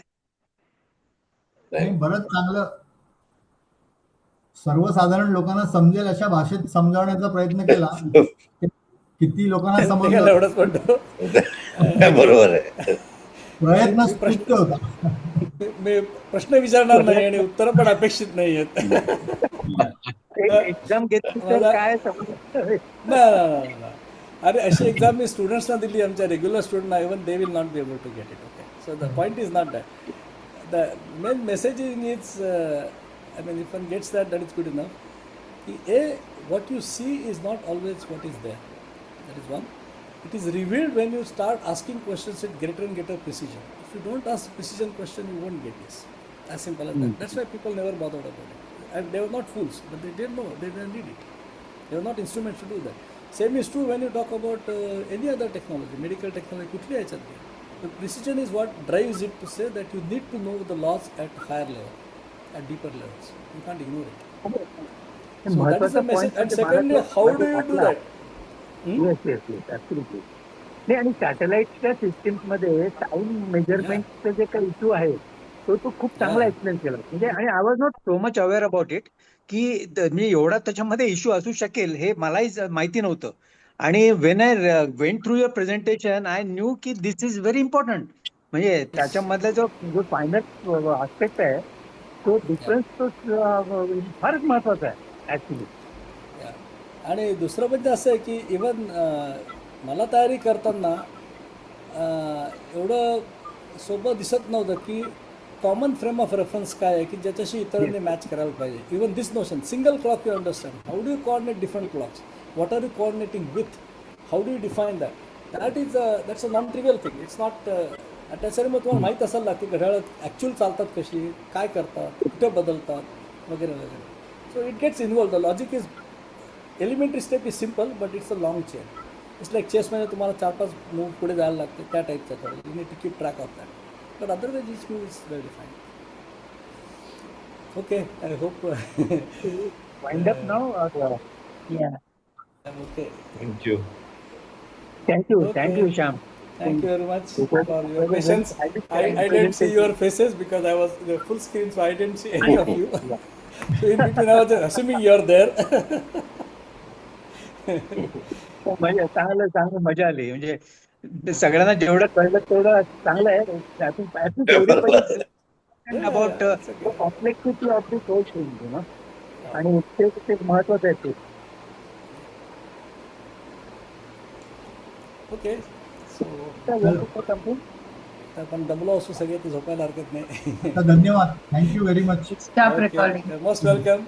नाही, बरंच चांगलं सर्वसाधारण लोकांना समजेल अशा भाषेत समजावण्याचा प्रयत्न केला. किती लोकांना त्याला समजलं एवढंच म्हणतो. बरोबर आहे. प्रयत्न स्तुत्य होता. मी प्रश्न विचारणार नाही आणि उत्तरं पण अपेक्षित नाही आहेत. एक्झाम घेतली तर काय समजतं? नाही. अरे अशी एक्झाम मी स्टुडंट्सना दिली, आमच्या रेग्युलर स्टुडंटना, even they will not be able to get it. Okay. So the point is not that. The main messaging is I mean, if one gets that, that is good enough. What you see is not always what is there. That is one. It is revealed when you start asking questions with greater and greater precision. If you don't ask precision question, you won't get this. As simple as that. That's why people never bothered about it. And they were not fools, but they didn't know. They didn't need it. They were not instruments to do that. Same is true when you talk about any other technology, medical technology. कुठली याच्यात नाही. The precision is what drives it to say that you need to know the laws at higher level. At deeper levels, you can't ignore it. So that is the message. And secondly, how do you do that? Yes absolutely. नाही, आणि सॅटेलाइटच्या systems मध्ये time मेजरमेंटचा जे काही issue आहे तो खूप चांगला explain केला. म्हणजे आणि I was not so much aware about it की मी एवढा त्याच्यामध्ये इश्यू असू शकेल हे मलाही माहिती नव्हतं. आणि when I went through your presentation I new की दिस इज व्हेरी इम्पॉर्टंट. म्हणजे त्याच्यामधला जो फायनल आस्पेक्ट आहे तो डिफरन्स तो फारच महत्वाचा आहे ऍक्च्युली. आणि दुसरं म्हणजे असं आहे की इवन मला तयारी करताना एवढं सोपं दिसत नव्हतं की कॉमन फ्रेम ऑफ रेफरन्स काय आहे की ज्याच्याशी इतरांनी मॅच करायला पाहिजे. Even this notion single clock you understand. How do you coordinate different clocks? What are you coordinating with? How do you define that? That's a non trivial thing. It's not. त्याच्यासाठी मग तुम्हाला माहीत असायला लागते घड्याळ actual चालतात कशी, काय करतात, कुठे बदलतात वगैरे वगैरे. So it gets involve. The logic is elementary step is simple but it's a long chain. It's like चेसमध्ये तुम्हाला 4-5 मूव पुढे जायला लागते त्या टाईपचं थोडं. You need to keep track of that. But otherwise each move is well define. Okay. I hope wind up now. Okay. Thank you. Thank you Shyam. Thank you very much for your patience. I didn't see your faces because I was the full screen, so I didn't see any of you. So in between, I was just assuming you're there. चांगलं मजा आली. म्हणजे सगळ्यांना जेवढं कळलं तेवढं चांगलं आहे. About complexity of this whole thing, आणि ते महत्वाचं आहे ते. ओके. सो आपण दमलो असू सगळे, ते झोपायला हरकत नाही. धन्यवाद. Thank you very much. Stop recording. Most welcome.